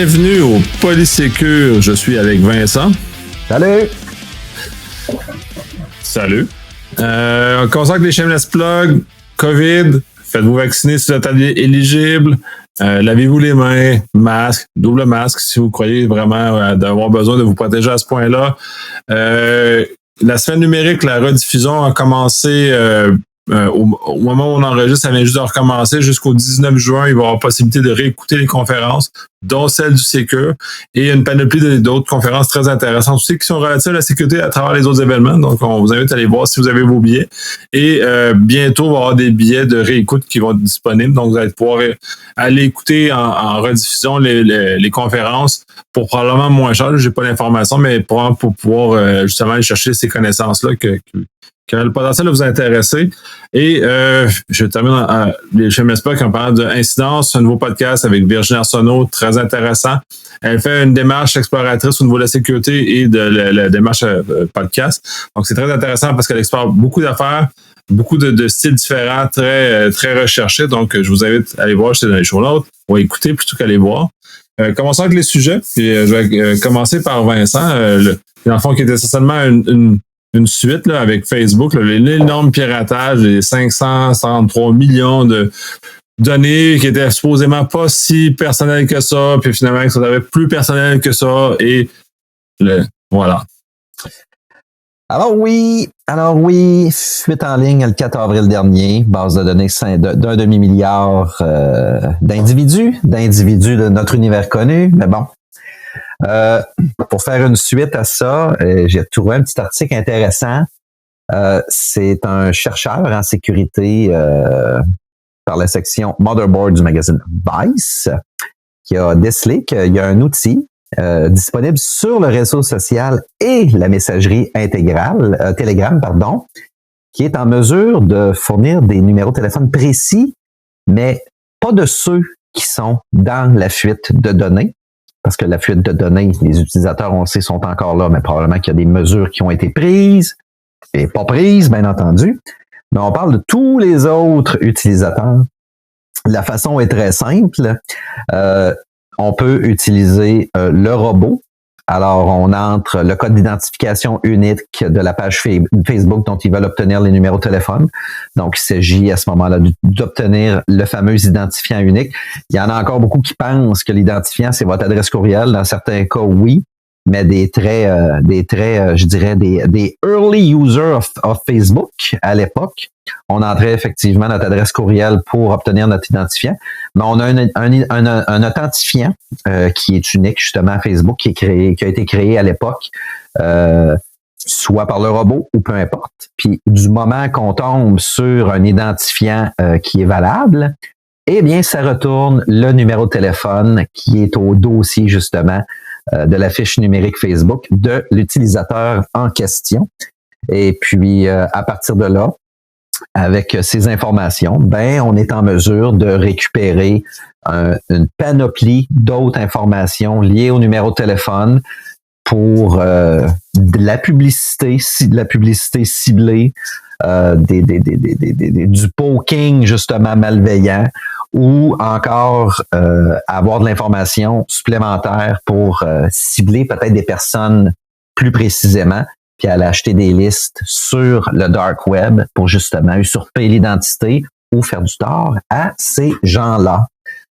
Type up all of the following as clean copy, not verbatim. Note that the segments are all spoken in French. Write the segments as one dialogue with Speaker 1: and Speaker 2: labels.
Speaker 1: Bienvenue au Polysécure. Je suis avec Vincent.
Speaker 2: Salut!
Speaker 1: Salut. On commence avec les shameless plugs. COVID. Faites-vous vacciner si vous êtes éligible. Lavez-vous les mains. Masque. Double masque si vous croyez vraiment d'avoir besoin de vous protéger à ce point-là. La semaine numérique, la rediffusion a commencé au moment où on enregistre, ça vient juste de recommencer. Jusqu'au 19 juin, il va y avoir possibilité de réécouter les conférences, dont celle du Sécure, et une panoplie d'autres conférences très intéressantes aussi qui sont relatives à la sécurité à travers les autres événements. Donc, on vous invite à aller voir si vous avez vos billets. Et bientôt, il va y avoir des billets de réécoute qui vont être disponibles. Donc, vous allez pouvoir aller écouter en rediffusion les conférences pour probablement moins cher. J'ai pas l'information, mais pour pouvoir justement aller chercher ces connaissances-là qui a le potentiel de vous intéresser. Et je termine les shameless plugs en parlant d'Incidence, un nouveau podcast avec Virginie Arsenault, très intéressant. Elle fait une démarche exploratrice au niveau de la sécurité et de la démarche podcast. Donc, c'est très intéressant parce qu'elle explore beaucoup d'affaires, beaucoup de styles différents, très, très recherchés. Donc, je vous invite à aller voir, j'étais dans les show notes, ou à écouter plutôt qu'à aller voir. Commençons avec les sujets. Puis, je vais commencer par Vincent, dans le fond, qui était essentiellement une suite là, avec Facebook, là, l'énorme piratage des 563 millions de données qui étaient supposément pas si personnelles que ça, puis finalement, ça devait être plus personnel que ça, et voilà.
Speaker 2: Alors oui, fuite en ligne le 4 avril dernier, base de données d'un demi-milliard d'individus de notre univers connu, mais bon. Pour faire une suite à ça, j'ai trouvé un petit article intéressant. C'est un chercheur en sécurité par la section Motherboard du magazine Vice qui a décelé qu'il y a un outil disponible sur le réseau social et la messagerie intégrale, Telegram, qui est en mesure de fournir des numéros de téléphone précis, mais pas de ceux qui sont dans la fuite de données. Parce que la fuite de données, les utilisateurs, on sait, sont encore là, mais probablement qu'il y a des mesures qui ont été prises et pas prises, bien entendu. Mais on parle de tous les autres utilisateurs. La façon est très simple. On peut utiliser le robot. Alors, on entre le code d'identification unique de la page Facebook dont ils veulent obtenir les numéros de téléphone. Donc, il s'agit à ce moment-là d'obtenir le fameux identifiant unique. Il y en a encore beaucoup qui pensent que l'identifiant, c'est votre adresse courriel. Dans certains cas, oui, mais des traits, je dirais, des early users of Facebook à l'époque. On entrait effectivement notre adresse courriel pour obtenir notre identifiant, mais on a un authentifiant qui est unique justement à Facebook, qui a été créé à l'époque, soit par le robot ou peu importe. Puis du moment qu'on tombe sur un identifiant qui est valable, eh bien ça retourne le numéro de téléphone qui est au dossier justement de la fiche numérique Facebook de l'utilisateur en question. Et puis à partir de là, avec ces informations, on est en mesure de récupérer une panoplie d'autres informations liées au numéro de téléphone pour de la publicité ciblée, du poking justement malveillant, ou encore avoir de l'information supplémentaire pour cibler peut-être des personnes plus précisément, puis aller acheter des listes sur le dark web pour justement usurper l'identité ou faire du tort à ces gens-là.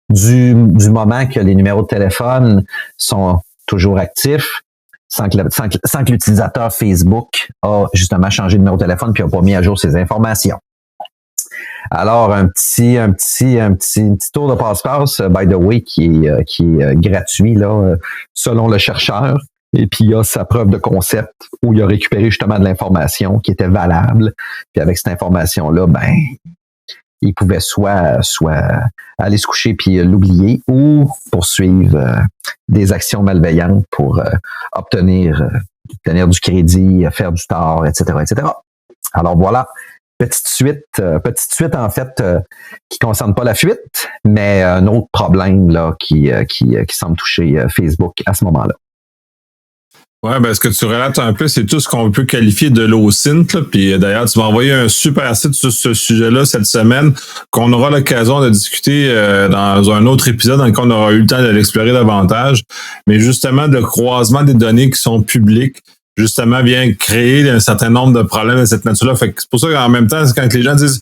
Speaker 2: Du moment que les numéros de téléphone sont toujours actifs, sans que l'utilisateur Facebook a justement changé de numéro de téléphone puis n'a pas mis à jour ses informations. Alors, un petit tour de passe-passe, by the way, qui est gratuit, là, selon le chercheur. Et puis, il y a sa preuve de concept où il a récupéré justement de l'information qui était valable. Puis avec cette information-là, il pouvait soit aller se coucher puis l'oublier, ou poursuivre des actions malveillantes pour obtenir du crédit, faire du tort, etc., etc. Alors voilà, petite suite en fait qui concerne pas la fuite, mais un autre problème là qui semble toucher Facebook à ce moment-là.
Speaker 1: Ouais, ben ce que tu relates un peu, c'est tout ce qu'on peut qualifier de low-synth. Là. Puis d'ailleurs, tu m'as envoyé un super site sur ce sujet-là cette semaine, qu'on aura l'occasion de discuter dans un autre épisode dans lequel on aura eu le temps de l'explorer davantage. Mais justement, le croisement des données qui sont publiques, justement, vient créer un certain nombre de problèmes de cette nature-là. Fait que c'est pour ça qu'en même temps, quand les gens disent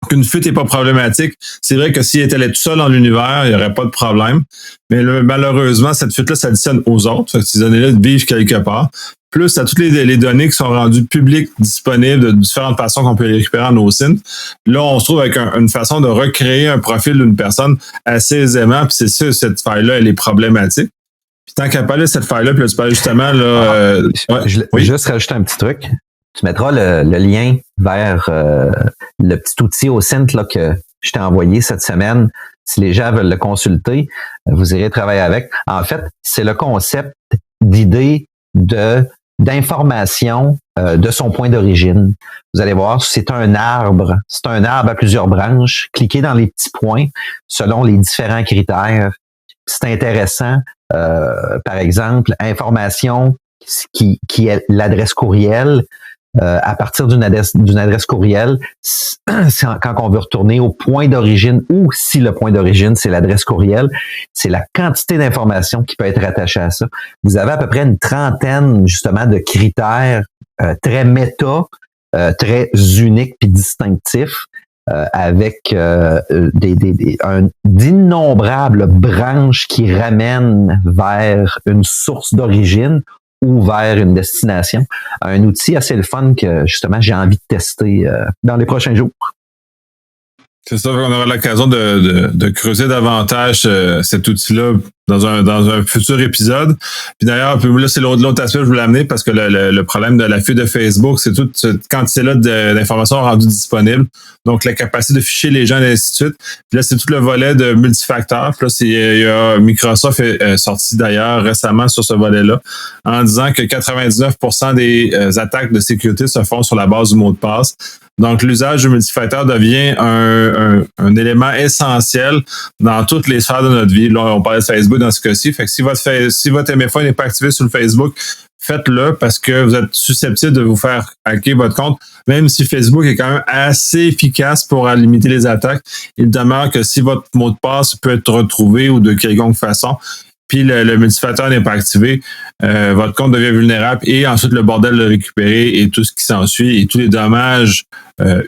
Speaker 1: qu'une fuite n'est pas problématique, c'est vrai que s'il était tout seul dans l'univers, il n'y aurait pas de problème. Mais malheureusement, cette fuite-là s'additionne aux autres. Fait que ces données-là vivent quelque part. Plus à toutes les données qui sont rendues publiques, disponibles de différentes façons qu'on peut les récupérer en OSINT. Là, on se trouve avec une façon de recréer un profil d'une personne assez aisément. Puis c'est sûr, cette faille-là, elle est problématique. Puis tant qu'à parler de cette faille-là, puis là, tu parlais justement... Là,
Speaker 2: oui. Juste rajouter un petit truc. Tu mettras le lien vers le petit outil OSINT là, que je t'ai envoyé cette semaine. Si les gens veulent le consulter, vous irez travailler avec. En fait, c'est le concept d'idée d'information de son point d'origine. Vous allez voir, c'est un arbre. C'est un arbre à plusieurs branches. Cliquez dans les petits points selon les différents critères. C'est intéressant. Par exemple, information qui est l'adresse courriel. À partir d'une adresse courriel, quand on veut retourner au point d'origine ou si le point d'origine, c'est l'adresse courriel, c'est la quantité d'informations qui peut être attachée à ça. Vous avez à peu près une trentaine, justement, de critères très méta, très uniques puis distinctifs, avec d'innombrables branches qui ramènent vers une source d'origine ou vers une destination. Un outil assez le fun que, justement, j'ai envie de tester dans les prochains jours.
Speaker 1: C'est ça, qu'on aura l'occasion de creuser davantage cet outil-là dans un futur épisode. Puis d'ailleurs, là, c'est l'autre aspect que je voulais amener parce que le problème de la fuite de Facebook, c'est toute cette quantité-là d'informations rendues disponibles. Donc, la capacité de ficher les gens et ainsi de suite. Puis là, c'est tout le volet de multifacteur. Puis là, il y a Microsoft est sorti d'ailleurs récemment sur ce volet-là en disant que 99% des attaques de sécurité se font sur la base du mot de passe. Donc, l'usage du multifacteur devient un élément essentiel dans toutes les sphères de notre vie. Là, on parlait de Facebook dans ce cas-ci. Fait que si votre MFA n'est pas activé sur le Facebook, faites-le parce que vous êtes susceptible de vous faire hacker votre compte. Même si Facebook est quand même assez efficace pour limiter les attaques, il demeure que si votre mot de passe peut être retrouvé ou de quelconque façon, puis le multifacteur n'est pas activé, votre compte devient vulnérable et ensuite le bordel de le récupérer et tout ce qui s'ensuit et tous les dommages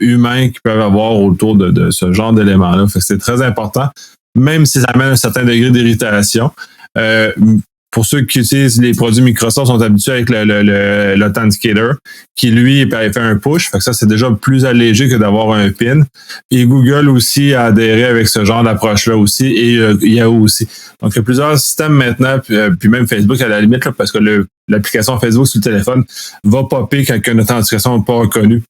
Speaker 1: humains qui peuvent avoir autour de ce genre d'éléments-là. Fait que c'est très important, même si ça amène un certain degré d'irritation. Pour ceux qui utilisent les produits Microsoft, sont habitués avec l'Authenticator, qui lui fait un push. Fait que ça, c'est déjà plus allégé que d'avoir un PIN. Et Google aussi a adhéré avec ce genre d'approche-là aussi, et Yahoo aussi. Donc, il y a plusieurs systèmes maintenant, puis même Facebook à la limite, là, parce que l'application Facebook sur le téléphone va popper quand une authentification n'est pas reconnue.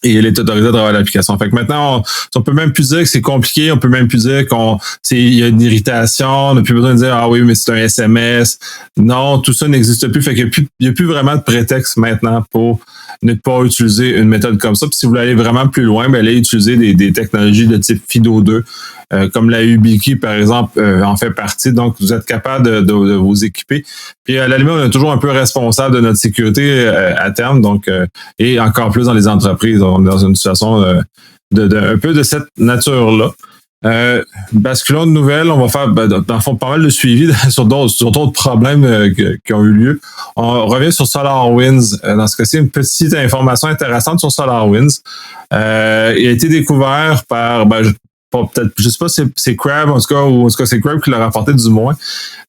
Speaker 1: Et elle est autorisée à travers l'application. Fait que maintenant, on peut même plus dire que c'est compliqué, on peut même plus dire il y a une irritation, on n'a plus besoin de dire, ah oui, mais c'est un SMS. Non, tout ça n'existe plus. Fait qu'il n'y a plus vraiment de prétexte maintenant pour ne pas utiliser une méthode comme ça. Puis si vous voulez aller vraiment plus loin, ben allez utiliser des technologies de type FIDO2, comme la YubiKey, par exemple, en fait partie. Donc, vous êtes capable de vous équiper. Puis, à la limite, on est toujours un peu responsable de notre sécurité à terme. Donc, et encore plus dans les entreprises. On est dans une situation un peu de cette nature-là. Basculons de nouvelles, on va faire dans le fond pas mal de suivi sur d'autres problèmes qui ont eu lieu. On revient sur SolarWinds. Dans ce cas-ci, une petite information intéressante sur SolarWinds. Il a été découvert par je sais pas si c'est Crab en tout cas c'est Crab qui l'a rapporté du moins.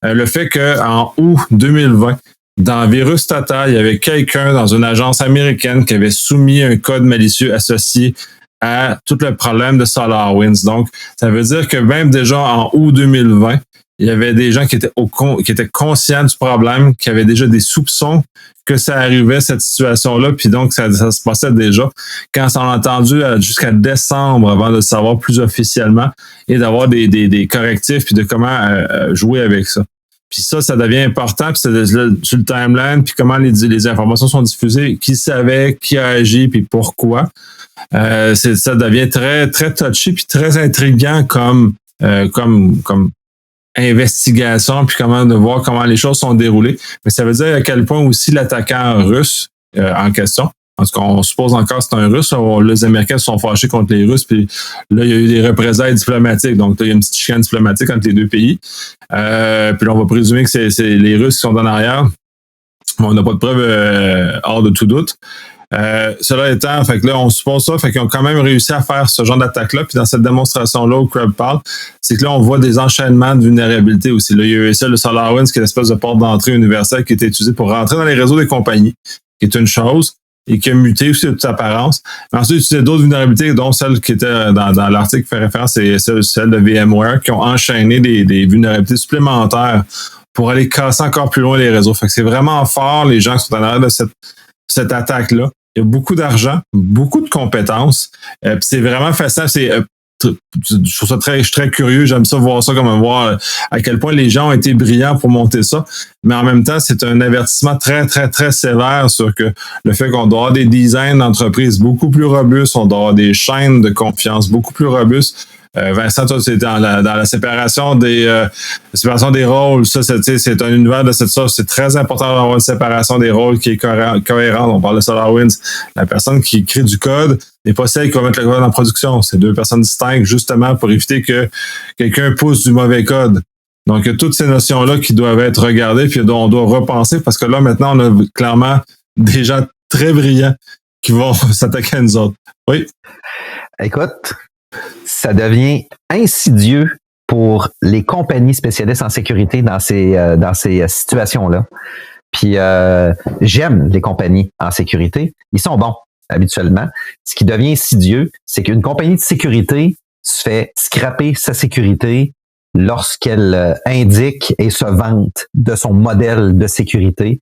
Speaker 1: Le fait qu'en août 2020, dans Virus Tata, il y avait quelqu'un dans une agence américaine qui avait soumis un code malicieux associé à tout le problème de SolarWinds. Donc, ça veut dire que même déjà en août 2020, il y avait des gens qui étaient conscients du problème, qui avaient déjà des soupçons que ça arrivait, cette situation-là, puis donc ça se passait déjà. Quand on a entendu jusqu'à décembre avant de le savoir plus officiellement et d'avoir des correctifs puis de comment jouer avec ça. Puis ça devient important, puis c'est sur le timeline, puis comment les informations sont diffusées, qui savait, qui a agi, puis pourquoi. Ça devient très, très touchy, puis très intriguant comme investigation puis de voir comment les choses sont déroulées. Mais ça veut dire à quel point aussi l'attaquant russe en question, en tout cas, on suppose encore que c'est un Russe. Les Américains se sont fâchés contre les Russes, puis là, il y a eu des représailles diplomatiques. Donc, là, il y a une petite chicane diplomatique entre les deux pays. Puis là, on va présumer que c'est les Russes qui sont en arrière. On n'a pas de preuves hors de tout doute. Cela étant, fait que là, on suppose ça, fait qu'ils ont quand même réussi à faire ce genre d'attaque-là. Puis dans cette démonstration-là où Crab parle, c'est que là, on voit des enchaînements de vulnérabilité aussi. Là, il y a eu ça, le SolarWinds, qui est l'espèce de porte d'entrée universelle qui était utilisée pour rentrer dans les réseaux des compagnies, qui est une chose, et qui a muté aussi de toute apparence. Mais ensuite, il y a d'autres vulnérabilités, dont celle qui était dans l'article qui fait référence, c'est celle de VMware, qui ont enchaîné des vulnérabilités supplémentaires pour aller casser encore plus loin les réseaux. Fait que c'est vraiment fort, les gens qui sont en arrière de cette attaque-là. Il y a beaucoup d'argent, beaucoup de compétences. Puis c'est vraiment fascinant. Je trouve ça je suis très curieux. J'aime ça voir ça, comme voir à quel point les gens ont été brillants pour monter ça. Mais en même temps, c'est un avertissement très, très, très sévère sur que le fait qu'on doit avoir des designs d'entreprise beaucoup plus robustes, on doit avoir des chaînes de confiance beaucoup plus robustes. Vincent, toi, c'est dans la séparation des rôles. Ça, c'est un univers de cette sorte. C'est très important d'avoir une séparation des rôles qui est cohérente. On parle de SolarWinds. La personne qui crée du code n'est pas celle qui va mettre le code en production. C'est deux personnes distinctes, justement, pour éviter que quelqu'un pousse du mauvais code. Donc, il y a toutes ces notions-là qui doivent être regardées, puis on doit repenser, parce que là, maintenant, on a clairement des gens très brillants qui vont s'attaquer à nous autres. Oui?
Speaker 2: Écoute, ça devient insidieux pour les compagnies spécialistes en sécurité dans ces situations-là. Puis j'aime les compagnies en sécurité. Ils sont bons, habituellement. Ce qui devient insidieux, c'est qu'une compagnie de sécurité se fait scraper sa sécurité lorsqu'elle indique et se vante de son modèle de sécurité,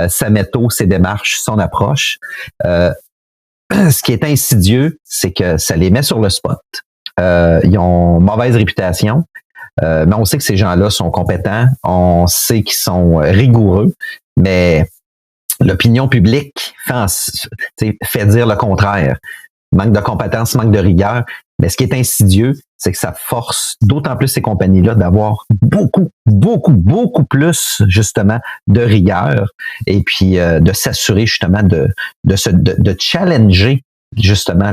Speaker 2: sa méthode, ses démarches, son approche. Ce qui est insidieux, c'est que ça les met sur le spot. Ils ont mauvaise réputation, mais on sait que ces gens-là sont compétents, on sait qu'ils sont rigoureux, mais l'opinion publique fait dire le contraire. Manque de compétences, manque de rigueur. Mais ce qui est insidieux, c'est que ça force d'autant plus ces compagnies-là d'avoir beaucoup plus, justement, de rigueur et puis de s'assurer, justement, de challenger, justement,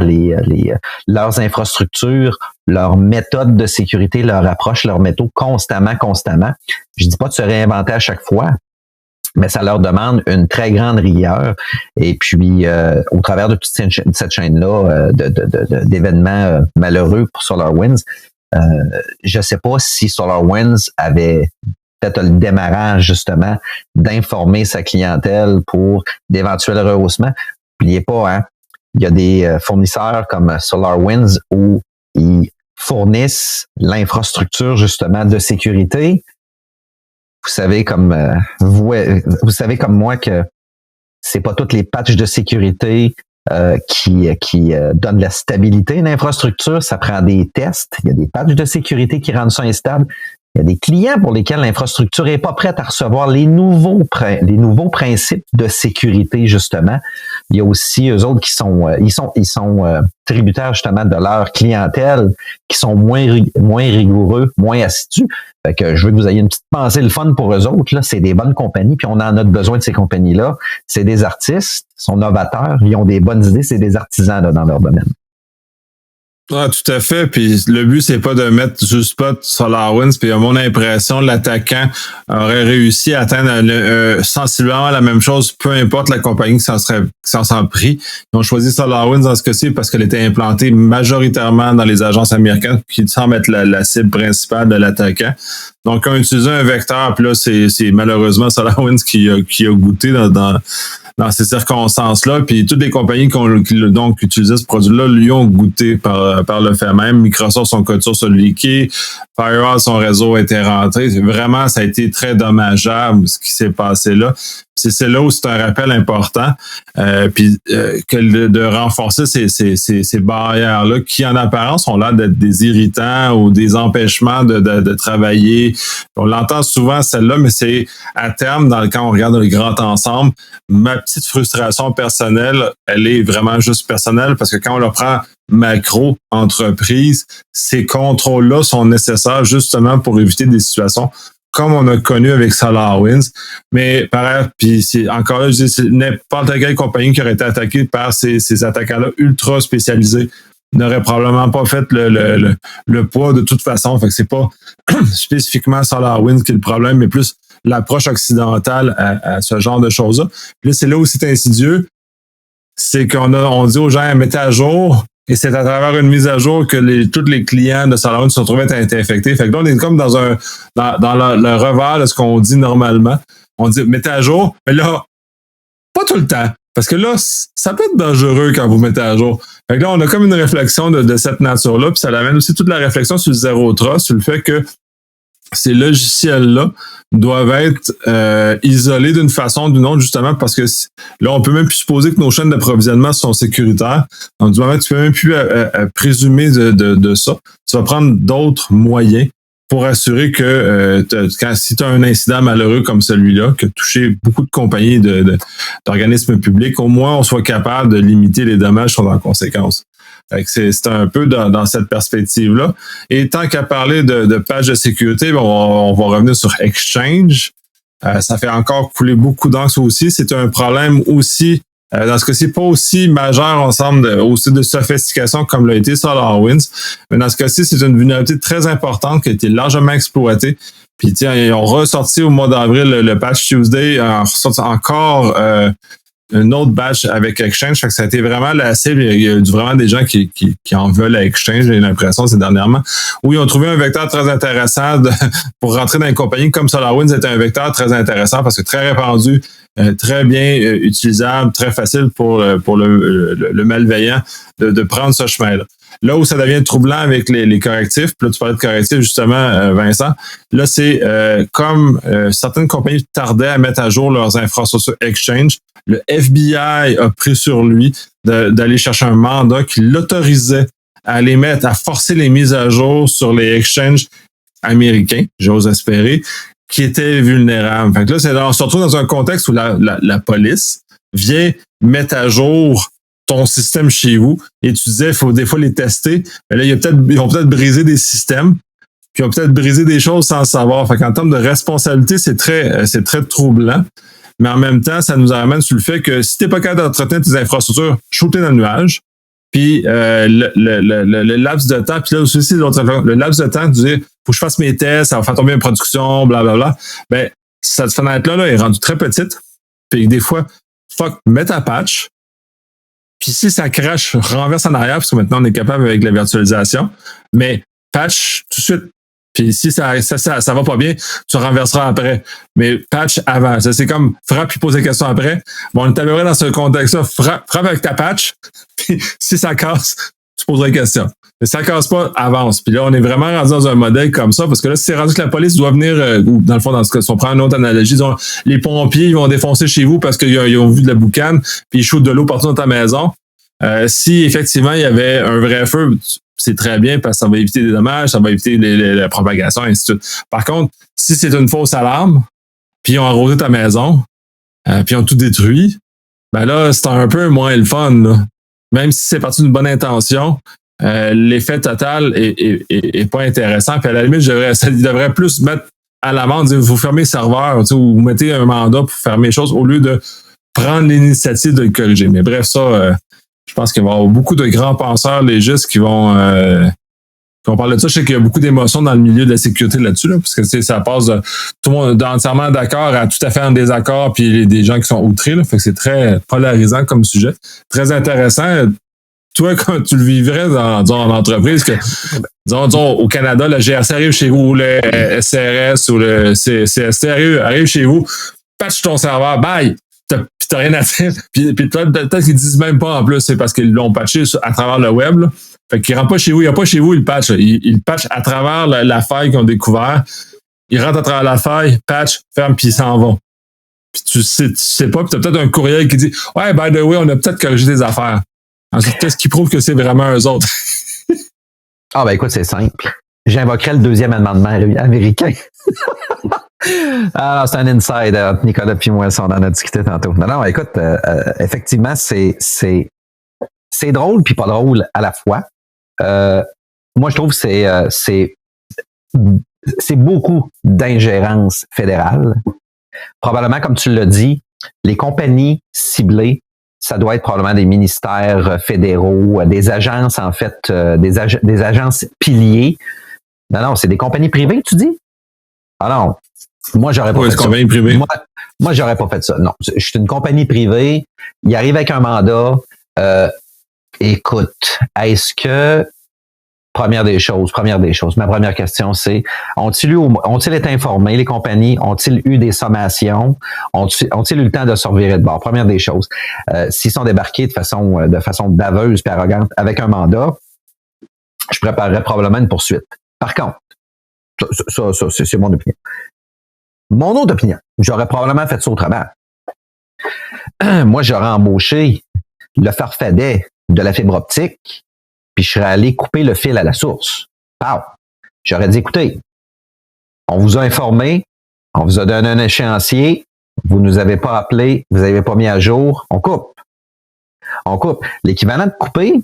Speaker 2: leurs infrastructures, leurs méthodes de sécurité, leur approche, leurs méthodes constamment. Je dis pas de se réinventer à chaque fois, mais ça leur demande une très grande rigueur. Et puis, au travers de toute cette chaîne-là d'événements malheureux pour SolarWinds, je ne sais pas si SolarWinds avait peut-être le démarrage, justement, d'informer sa clientèle pour d'éventuels rehaussements. N'oubliez pas, hein, il y a des fournisseurs comme SolarWinds où ils fournissent l'infrastructure, justement, de sécurité. Vous savez comme vous savez comme moi que c'est pas toutes les patchs de sécurité qui donnent la stabilité à l'infrastructure. Ça prend des tests. Il y a des patchs de sécurité qui rendent ça instable. Il y a des clients pour lesquels l'infrastructure est pas prête à recevoir les nouveaux principes de sécurité, justement. Il y a aussi eux autres qui sont tributaires, justement, de leur clientèle, qui sont moins rigoureux, moins assidus. Fait que je veux que vous ayez une petite pensée le fun pour eux autres. Là, c'est des bonnes compagnies, puis on en a besoin de ces compagnies-là. C'est des artistes, ils sont novateurs, ils ont des bonnes idées, c'est des artisans là, dans leur domaine.
Speaker 1: Ah, tout à fait. Puis le but, c'est pas de mettre juste pas SolarWinds. Puis à mon impression, l'attaquant aurait réussi à atteindre sensiblement la même chose, peu importe la compagnie qui s'en serait pris. Ils ont choisi SolarWinds dans ce cas-ci parce qu'elle était implantée majoritairement dans les agences américaines, qui semble être la cible principale de l'attaquant. Donc, on a utilisé un vecteur, puis là, c'est malheureusement SolarWinds qui a goûté dans ces circonstances-là, puis toutes les compagnies qui utilisaient ce produit-là lui ont goûté par le fait même. Microsoft, son code source a leaké, Firewall, son réseau a été rentré. Vraiment, ça a été très dommageable ce qui s'est passé là. C'est là où c'est un rappel important, puis que de renforcer ces barrières-là qui, en apparence, ont l'air d'être des irritants ou des empêchements de travailler. On l'entend souvent, celle-là, mais c'est à terme, quand on regarde le grand ensemble, ma petite frustration personnelle, elle est vraiment juste personnelle parce que quand on le prend macro-entreprise, ces contrôles-là sont nécessaires justement pour éviter des situations comme on a connu avec SolarWinds. Mais pareil, puis c'est encore là, je dis, c'est n'importe quelle compagnie qui aurait été attaquée par ces attaquants-là ultra spécialisés n'aurait probablement pas fait le poids de toute façon. Fait que c'est pas spécifiquement SolarWinds qui est le problème, mais plus l'approche occidentale à ce genre de choses-là. Puis là, c'est là où c'est insidieux. C'est on dit aux gens, mettez à jour, et c'est à travers une mise à jour que tous les clients de SolarWinds se retrouvaient à être infectés. Fait que là, on est comme dans le revers de ce qu'on dit normalement. On dit, mettez à jour, mais là, pas tout le temps. Parce que là, ça peut être dangereux quand vous mettez à jour. Fait que là, on a comme une réflexion de cette nature-là, puis ça amène aussi toute la réflexion sur le zéro trust, sur le fait que ces logiciels-là doivent être isolés d'une façon ou d'une autre, justement, parce que là, on peut même plus supposer que nos chaînes d'approvisionnement sont sécuritaires. Donc, du moment que tu peux même plus présumer de ça, tu vas prendre d'autres moyens pour assurer que si tu as un incident malheureux comme celui-là, qui a touché beaucoup de compagnies d'organismes publics, au moins on soit capable de limiter les dommages qui sont en conséquence. C'est un peu dans cette perspective-là. Et tant qu'à parler de pages de sécurité, on va revenir sur Exchange. Ça fait encore couler beaucoup d'encre aussi. C'est un problème aussi, dans ce cas-ci, pas aussi majeur ensemble aussi de sophistication comme l'a été SolarWinds. Mais dans ce cas-ci, c'est une vulnérabilité très importante qui a été largement exploitée. Puis tiens, ils ont ressorti au mois d'avril le patch Tuesday, en ressorti encore une autre batch avec Exchange. Fait que ça a été vraiment la cible. Il y a vraiment des gens qui en veulent à Exchange, j'ai l'impression, ces dernièrement. Où ils ont trouvé un vecteur très intéressant pour rentrer dans une compagnie comme SolarWinds. C'était un vecteur très intéressant parce que très répandu, très bien utilisable, très facile pour le malveillant de prendre ce chemin-là. Là où ça devient troublant avec les correctifs, puis là tu parlais de correctifs justement, Vincent, là c'est comme certaines compagnies tardaient à mettre à jour leurs infrastructures Exchange, le FBI a pris sur lui d'aller chercher un mandat qui l'autorisait à les mettre, à forcer les mises à jour sur les exchanges américains, j'ose espérer, qui étaient vulnérables. Fait que là, on se retrouve dans un contexte où la police vient mettre à jour ton système chez vous et tu disais, il faut des fois les tester. Mais là, ils vont peut-être briser des systèmes, puis ils vont peut-être briser des choses sans le savoir. Fait qu'en termes de responsabilité, c'est très troublant. Mais en même temps, ça nous amène sur le fait que si tu n'es pas capable d'entretenir tes infrastructures, shooter dans le nuage, puis le laps de temps, puis là aussi, le laps de temps, tu dis, faut que je fasse mes tests, ça va faire tomber une production, blablabla. Ben, cette fenêtre-là est rendue très petite. Puis des fois, mets ta patch. Puis si ça crache, renverse en arrière, parce que maintenant on est capable avec la virtualisation, mais patch tout de suite. Puis si ça va pas bien, tu renverseras après. Mais patch avant. Ça, c'est comme frappe puis pose des questions après. Bon, on est à peu près dans ce contexte-là. Frappe avec ta patch. Puis si ça casse, tu poseras des questions. Mais si ça casse pas, avance. Puis là, on est vraiment rendu dans un modèle comme ça, parce que là, si c'est rendu que la police doit venir, ou dans le fond, dans ce cas, si on prend une autre analogie, disons, les pompiers, ils vont défoncer chez vous parce qu'ils ont vu de la boucane, puis ils shootent de l'eau partout dans ta maison. Si effectivement il y avait un vrai feu, c'est très bien parce que ça va éviter des dommages, ça va éviter la propagation, et ainsi de suite. Par contre, si c'est une fausse alarme, puis ils ont arrosé ta maison, puis ils ont tout détruit, ben là, c'est un peu moins le fun, là. Même si c'est parti d'une bonne intention, l'effet total est pas intéressant. Puis à la limite, il devrait plus mettre à l'amende, dire vous fermez le serveur, ou vous mettez un mandat pour fermer les choses au lieu de prendre l'initiative de le corriger. Mais bref, ça, je pense qu'il va y avoir beaucoup de grands penseurs légistes qui vont parler de ça. Je sais qu'il y a beaucoup d'émotions dans le milieu de la sécurité là-dessus, là, parce que ça passe de tout le monde entièrement d'accord à tout à fait en désaccord, puis des gens qui sont outrés. Là, fait que c'est très polarisant comme sujet. Très intéressant. Toi, quand tu le vivrais dans l'entreprise, que disons, au Canada, le GRC arrive chez vous, ou le SRS ou le CST arrive chez vous, patch ton serveur, bye! Puis t'as rien à faire. Puis peut-être qu'ils disent même pas en plus, c'est parce qu'ils l'ont patché à travers le web. Là. Fait qu'ils rentrent pas chez vous, il n'y a pas chez vous, ils patchent. Ils patchent à travers la faille qu'ils ont découvert. Ils rentrent à travers la faille, patch, ferment, puis ils s'en vont. Puis tu sais pas, puis t'as peut-être un courriel qui dit « Ouais, by the way, on a peut-être corrigé des affaires. » Ensuite, qu'est-ce qui prouve que c'est vraiment eux autres?
Speaker 2: Ah ben écoute, c'est simple. J'invoquerai le deuxième amendement américain. Ah, c'est un inside entre Nicolas et moi, on en a discuté tantôt. Non, écoute, effectivement, c'est c'est drôle puis pas drôle à la fois. Moi, je trouve que c'est beaucoup d'ingérence fédérale. Probablement, comme tu l'as dit, les compagnies ciblées, ça doit être probablement des ministères fédéraux, des agences, en fait, des agences piliers. Non, c'est des compagnies privées, tu dis? Ah non, moi, j'aurais pas fait ça.
Speaker 1: Compagnie privée.
Speaker 2: Moi, j'aurais pas fait ça. Non, je suis une compagnie privée. Il arrive avec un mandat. Écoute, est-ce que Première des choses. Ma première question, c'est ont-ils été informés, les compagnies? Ont-ils eu des sommations? Ont-ils eu le temps de se revirer de bord? Première des choses. S'ils sont débarqués de façon baveuse et arrogante avec un mandat, je préparerais probablement une poursuite. Par contre, ça c'est mon opinion. Mon autre opinion, j'aurais probablement fait ça autrement. Moi, j'aurais embauché le farfadet de la fibre optique, puis je serais allé couper le fil à la source. J'aurais dit, écoutez, on vous a informé, on vous a donné un échéancier, vous nous avez pas appelé, vous n'avez pas mis à jour, on coupe. L'équivalent de couper,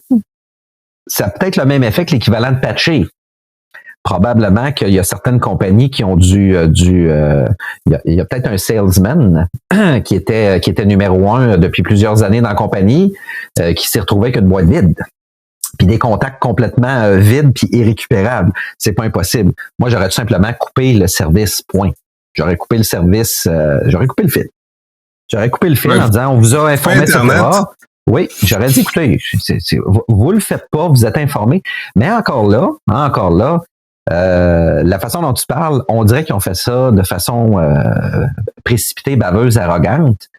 Speaker 2: ça a peut-être le même effet que l'équivalent de patcher. Probablement qu'il y a certaines compagnies qui ont il y a peut-être un salesman qui était numéro 1 depuis plusieurs années dans la compagnie, qui s'est retrouvé avec une boîte vide. Puis des contacts complètement vides puis irrécupérables. C'est pas impossible. Moi, j'aurais tout simplement coupé le service, point. J'aurais coupé le service, j'aurais coupé le fil. En disant, on vous a informé, etc. Oui, j'aurais dit, écoutez, vous le faites pas, vous êtes informé. Mais encore là, la façon dont tu parles, on dirait qu'ils ont fait ça de façon précipitée, baveuse, arrogante.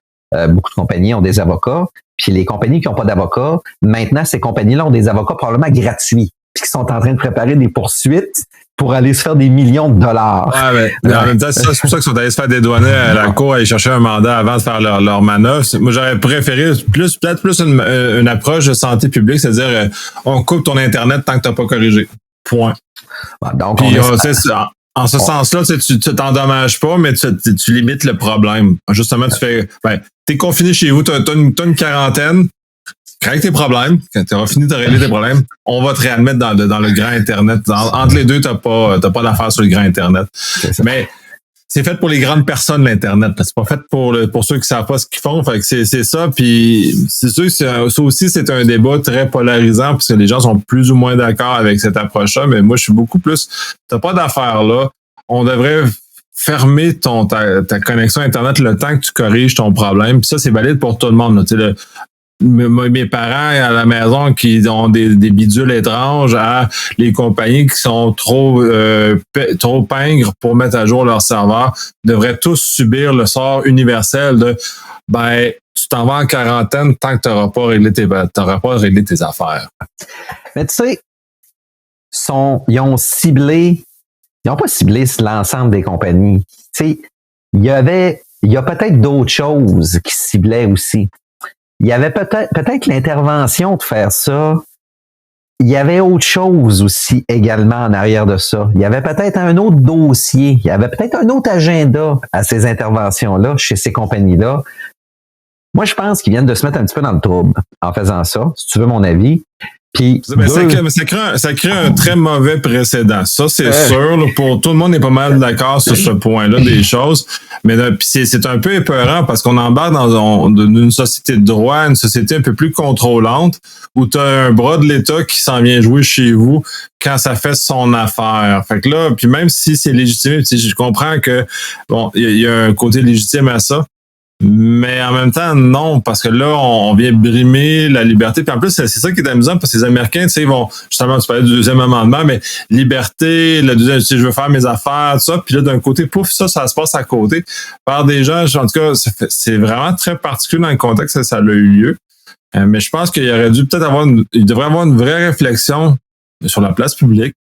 Speaker 2: Beaucoup de compagnies ont des avocats. Puis les compagnies qui n'ont pas d'avocats, maintenant, ces compagnies-là ont des avocats probablement gratuits, puis qui sont en train de préparer des poursuites pour aller se faire des millions de dollars.
Speaker 1: Mais en même temps, c'est pour ça qu'ils sont allés se faire dédouaner à la cour, aller chercher un mandat avant de faire leur manœuvre. Moi, j'aurais préféré peut-être plus une approche de santé publique, c'est-à-dire on coupe ton Internet tant que tu n'as pas corrigé. Point.
Speaker 2: Donc,
Speaker 1: puis, en ce sens-là, tu t'endommages pas, mais tu limites le problème. Justement, tu fais, t'es confiné chez vous, t'as une quarantaine, règle tes problèmes, quand tu auras fini de régler tes problèmes, on va te réadmettre dans le grand Internet. Entre les deux, t'as pas d'affaires sur le grand Internet. Mais c'est fait pour les grandes personnes, l'Internet. C'est pas fait pour ceux qui savent pas ce qu'ils font. Fait que c'est ça. Puis c'est sûr que ça aussi, c'est un débat très polarisant parce que les gens sont plus ou moins d'accord avec cette approche-là. Mais moi, je suis beaucoup plus. T'as pas d'affaires là. On devrait fermer ta connexion Internet le temps que tu corriges ton problème. Puis ça, c'est valide pour tout le monde. Tu sais, mes parents à la maison qui ont des bidules étranges à les compagnies qui sont trop pingres pour mettre à jour leur serveur devraient tous subir le sort universel de tu t'en vas en quarantaine tant que tu n'auras pas réglé tes affaires.
Speaker 2: Mais tu sais, ils n'ont pas ciblé l'ensemble des compagnies. Tu sais, il y a peut-être d'autres choses qui ciblaient aussi. Il y avait peut-être l'intervention de faire ça. Il y avait autre chose aussi également en arrière de ça. Il y avait peut-être un autre dossier. Il y avait peut-être un autre agenda à ces interventions-là, chez ces compagnies-là. Moi, je pense qu'ils viennent de se mettre un petit peu dans le trouble en faisant ça, si tu veux mon avis. Puis
Speaker 1: ça crée un très mauvais précédent. Ça, c'est sûr. Là, pour tout le monde est pas mal d'accord sur ce point-là des choses. Mais c'est un peu épeurant parce qu'on embarque dans une société de droit, une société un peu plus contrôlante, où tu as un bras de l'État qui s'en vient jouer chez vous quand ça fait son affaire. Fait que là, puis même si c'est légitime, je comprends que il y a un côté légitime à ça. Mais en même temps, non, parce que là, on vient brimer la liberté. Puis en plus, c'est ça qui est amusant, parce que les Américains, tu sais, ils vont, justement, tu parlais du deuxième amendement, mais liberté, le deuxième, je veux faire mes affaires, tout ça. Puis là, d'un côté, pouf, ça se passe à côté par des gens. En tout cas, c'est vraiment très particulier dans le contexte que ça a eu lieu. Mais je pense qu'il aurait dû peut-être il devrait avoir une vraie réflexion sur la place publique,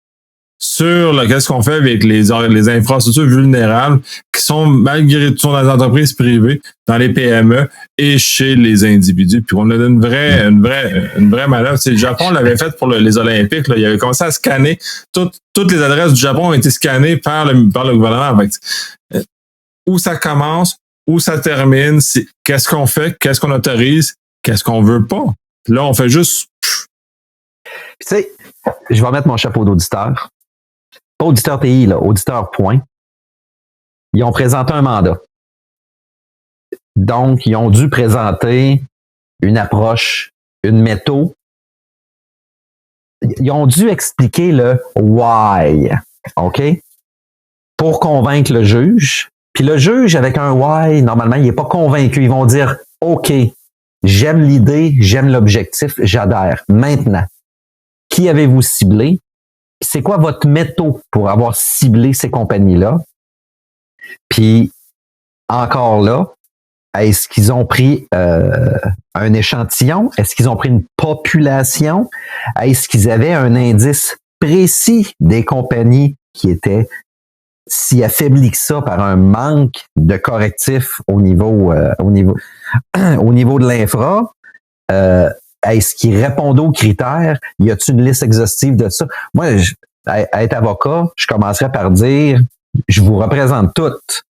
Speaker 1: sur qu'est-ce qu'on fait avec les infrastructures vulnérables qui sont malgré tout dans les entreprises privées, dans les PME et chez les individus. Puis on a une vraie manœuvre. Le Japon l'avait fait pour les Olympiques. Là. Il avait commencé à scanner toutes les adresses du Japon ont été scannées par le gouvernement. Où ça commence, où ça termine, qu'est-ce qu'on fait, qu'est-ce qu'on autorise, qu'est-ce qu'on veut pas. Là, on fait juste...
Speaker 2: Tu sais, je vais mettre mon chapeau d'auditeur. Pas auditeur TI, là, auditeur point. Ils ont présenté un mandat. Donc, ils ont dû présenter une approche, une méthode. Ils ont dû expliquer le why, OK? Pour convaincre le juge. Puis le juge, avec un why, normalement, il n'est pas convaincu. Ils vont dire, OK, j'aime l'idée, j'aime l'objectif, j'adhère. Maintenant, qui avez-vous ciblé? C'est quoi votre méthode pour avoir ciblé ces compagnies-là? Puis, encore là, est-ce qu'ils ont pris un échantillon? Est-ce qu'ils ont pris une population? Est-ce qu'ils avaient un indice précis des compagnies qui étaient si affaiblies que ça par un manque de correctifs au niveau de l'infra? Est-ce qu'ils répondent aux critères? Y a-t-il une liste exhaustive de ça? Moi, à être avocat, je commencerais par dire, je vous représente toutes.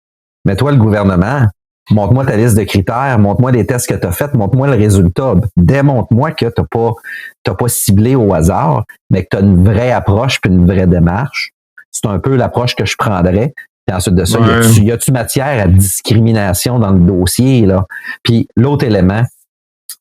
Speaker 2: Mais toi, le gouvernement, montre-moi ta liste de critères, montre-moi les tests que tu as faits, montre-moi le résultat. Démontre-moi que t'as pas ciblé au hasard, mais que tu as une vraie approche puis une vraie démarche. C'est un peu l'approche que je prendrais. Puis ensuite de ça, y a-tu matière à discrimination dans le dossier, là? Puis l'autre élément,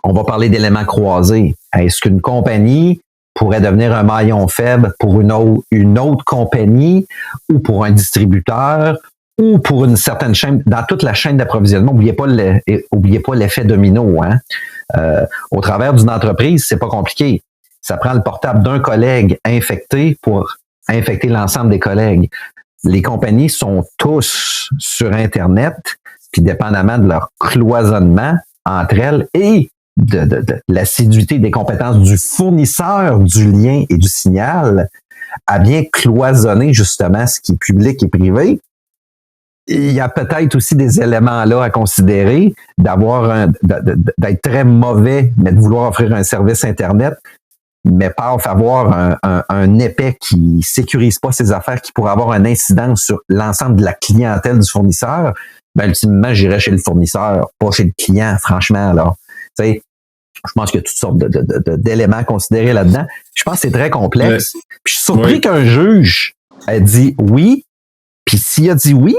Speaker 2: on va parler d'éléments croisés. Est-ce qu'une compagnie pourrait devenir un maillon faible pour une autre compagnie ou pour un distributeur ou pour une certaine chaîne, dans toute la chaîne d'approvisionnement? Oubliez pas l'effet domino, hein. Au travers d'une entreprise, c'est pas compliqué. Ça prend le portable d'un collègue infecté pour infecter l'ensemble des collègues. Les compagnies sont tous sur Internet, puis dépendamment de leur cloisonnement entre elles et de l'assiduité des compétences du fournisseur du lien et du signal, à bien cloisonner justement ce qui est public et privé. Il y a peut-être aussi des éléments là à considérer, d'être très mauvais, mais de vouloir offrir un service Internet, mais pas avoir un épais qui sécurise pas ses affaires, qui pourrait avoir un incidence sur l'ensemble de la clientèle du fournisseur. Ben, ultimement, j'irais chez le fournisseur, pas chez le client, franchement, là. Tu sais, je pense qu'il y a toutes sortes d'éléments à considérer là-dedans. Je pense que c'est très complexe. Puis je suis surpris qu'un juge ait dit oui, puis s'il a dit oui,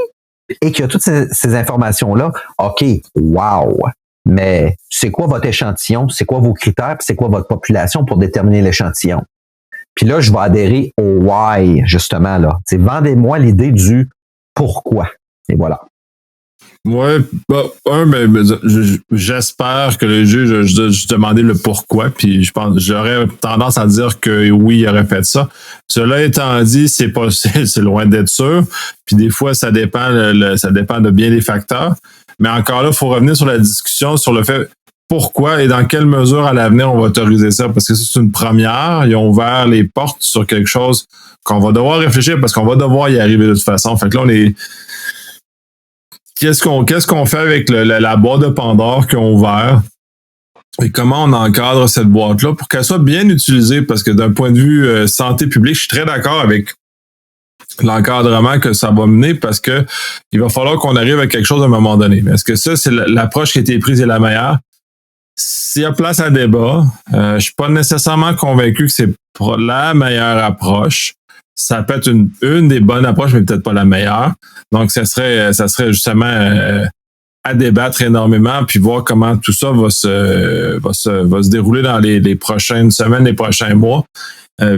Speaker 2: et qu'il y a toutes ces informations-là, OK, wow! Mais c'est quoi votre échantillon? C'est quoi vos critères? Puis c'est quoi votre population pour déterminer l'échantillon? Puis là, je vais adhérer au why, justement, là. C'est vendez-moi l'idée du pourquoi. Et voilà.
Speaker 1: Ouais, j'espère que le juge a juste demandé le pourquoi, puis je pense, j'aurais tendance à dire que oui, il aurait fait ça. Cela étant dit, c'est loin d'être sûr, puis des fois, ça dépend de bien des facteurs. Mais encore là, il faut revenir sur la discussion sur le fait pourquoi et dans quelle mesure à l'avenir on va autoriser ça, parce que c'est une première, ils ont ouvert les portes sur quelque chose qu'on va devoir réfléchir parce qu'on va devoir y arriver de toute façon. Fait que là, on est... Qu'est-ce qu'on fait avec la boîte de Pandore qu'ils ont ouvert et comment on encadre cette boîte-là pour qu'elle soit bien utilisée? Parce que d'un point de vue santé publique, je suis très d'accord avec l'encadrement que ça va mener parce que il va falloir qu'on arrive à quelque chose à un moment donné. Mais est-ce que ça, c'est l'approche qui a été prise est la meilleure? S'il y a place à débat, je suis pas nécessairement convaincu que c'est la meilleure approche. Ça peut être une des bonnes approches, mais peut-être pas la meilleure. Donc, ça serait justement à débattre énormément, puis voir comment tout ça va se dérouler dans les prochaines semaines, les prochains mois.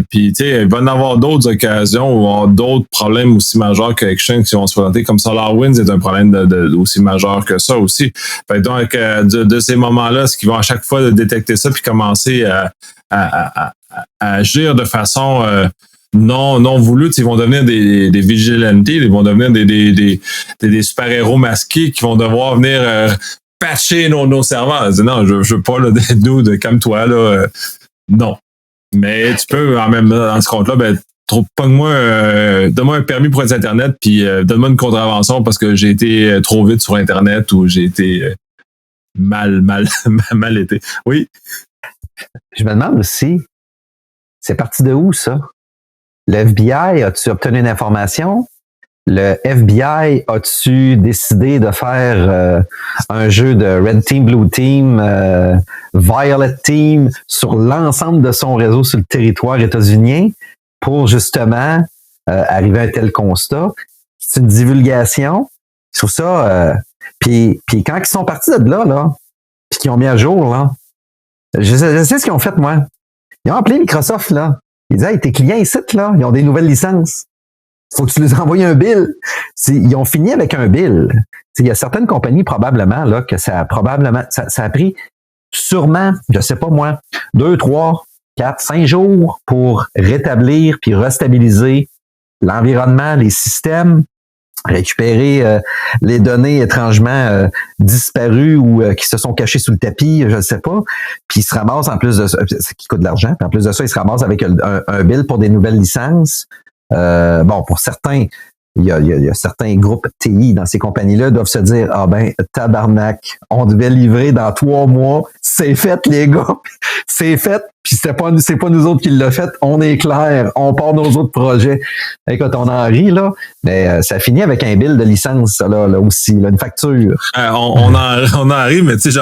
Speaker 1: Puis, tu sais, il va y en avoir d'autres occasions ou avoir d'autres problèmes aussi majeurs que Exchange qui vont se présenter, comme SolarWinds est un problème aussi majeur que ça aussi. Fait donc, de ces moments-là, est-ce qu'ils vont à chaque fois détecter ça puis commencer à agir de façon non voulu, ils vont devenir des vigilantes, ils vont devenir des super-héros masqués qui vont devoir venir patcher nos serveurs. Non, je veux pas, là, de calme-toi, là. Non. Mais tu peux, en même dans ce compte-là, donne-moi un permis pour être Internet, puis donne-moi une contravention parce que j'ai été trop vite sur Internet ou j'ai été mal été. Oui.
Speaker 2: Je me demande aussi, c'est parti de où, ça? Le FBI, as-tu obtenu une information? le FBI a-tu décidé de faire un jeu de Red Team, Blue Team, Violet Team sur l'ensemble de son réseau sur le territoire états-unien pour justement arriver à un tel constat? C'est une divulgation. Je trouve ça... Puis quand ils sont partis de là, puis qu'ils ont mis à jour, là, je sais ce qu'ils ont fait, moi. Ils ont appelé Microsoft, là. Ils disaient, hey, tes clients ici, là, ils ont des nouvelles licences. Faut que tu les envoies un bill. Ils ont fini avec un bill. Il y a certaines compagnies, probablement, là, que ça a pris sûrement, je sais pas moi, 2, 3, 4, 5 jours pour rétablir puis restabiliser l'environnement, les systèmes, récupérer les données étrangement disparues ou qui se sont cachées sous le tapis, je ne sais pas. Puis ils se ramassent en plus de ça, ce qui coûte de l'argent, puis en plus de ça, ils se ramassent avec un bill pour des nouvelles licences. Bon, pour certains, il y a certains groupes TI dans ces compagnies-là doivent se dire, ah ben, tabarnak, on devait livrer dans 3 mois, c'est fait, les gars, c'est fait, puis c'est pas nous autres qui l'a fait, on est clair, on part nos autres projets. Écoute, on en rit, là, mais ça finit avec un bill de licence, ça, là aussi, là, une facture.
Speaker 1: On en rit, mais tu sais,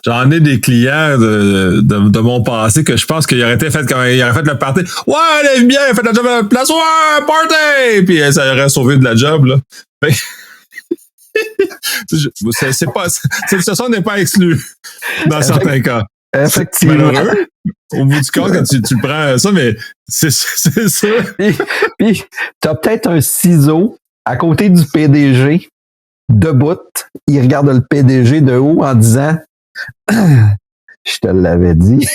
Speaker 1: j'en ai des clients de mon passé que je pense qu'il aurait été fait quand il aurait fait le party. Ouais, allez bien, faites la job à la place, ouais, party! Puis ça aurait sauvé de la job, là. C'est pas, ce n'est pas exclu dans certains cas.
Speaker 2: Effectivement.
Speaker 1: Malheureux. Au bout du compte, quand tu prends ça, mais c'est ça.
Speaker 2: Puis t'as peut-être un ciseau à côté du PDG, debout. Il regarde le PDG de haut en disant « Je te l'avais dit. »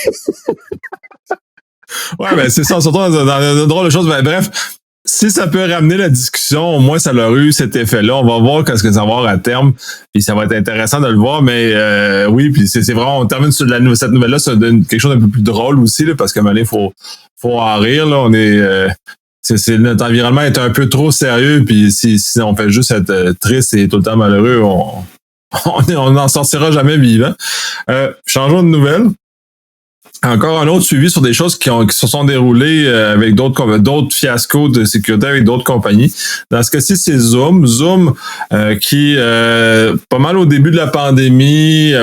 Speaker 1: Ouais, ben c'est ça, surtout dans une drôle de chose. Ben, bref, si ça peut ramener la discussion, au moins ça leur a eu cet effet-là. On va voir qu'est-ce que ça va avoir à terme, puis ça va être intéressant de le voir. Mais oui, puis c'est vraiment, on termine sur cette nouvelle-là, ça donne quelque chose d'un peu plus drôle aussi, là, parce qu'à un moment donné, faut en rire. Là, on est, notre environnement est un peu trop sérieux, puis si on fait juste être triste et tout le temps malheureux, on n'en sortira jamais vivant. Changeons de nouvelle. Encore un autre suivi sur des choses qui se sont déroulées avec d'autres fiascos de sécurité avec d'autres compagnies. Dans ce cas-ci, c'est Zoom. Zoom qui, pas mal au début de la pandémie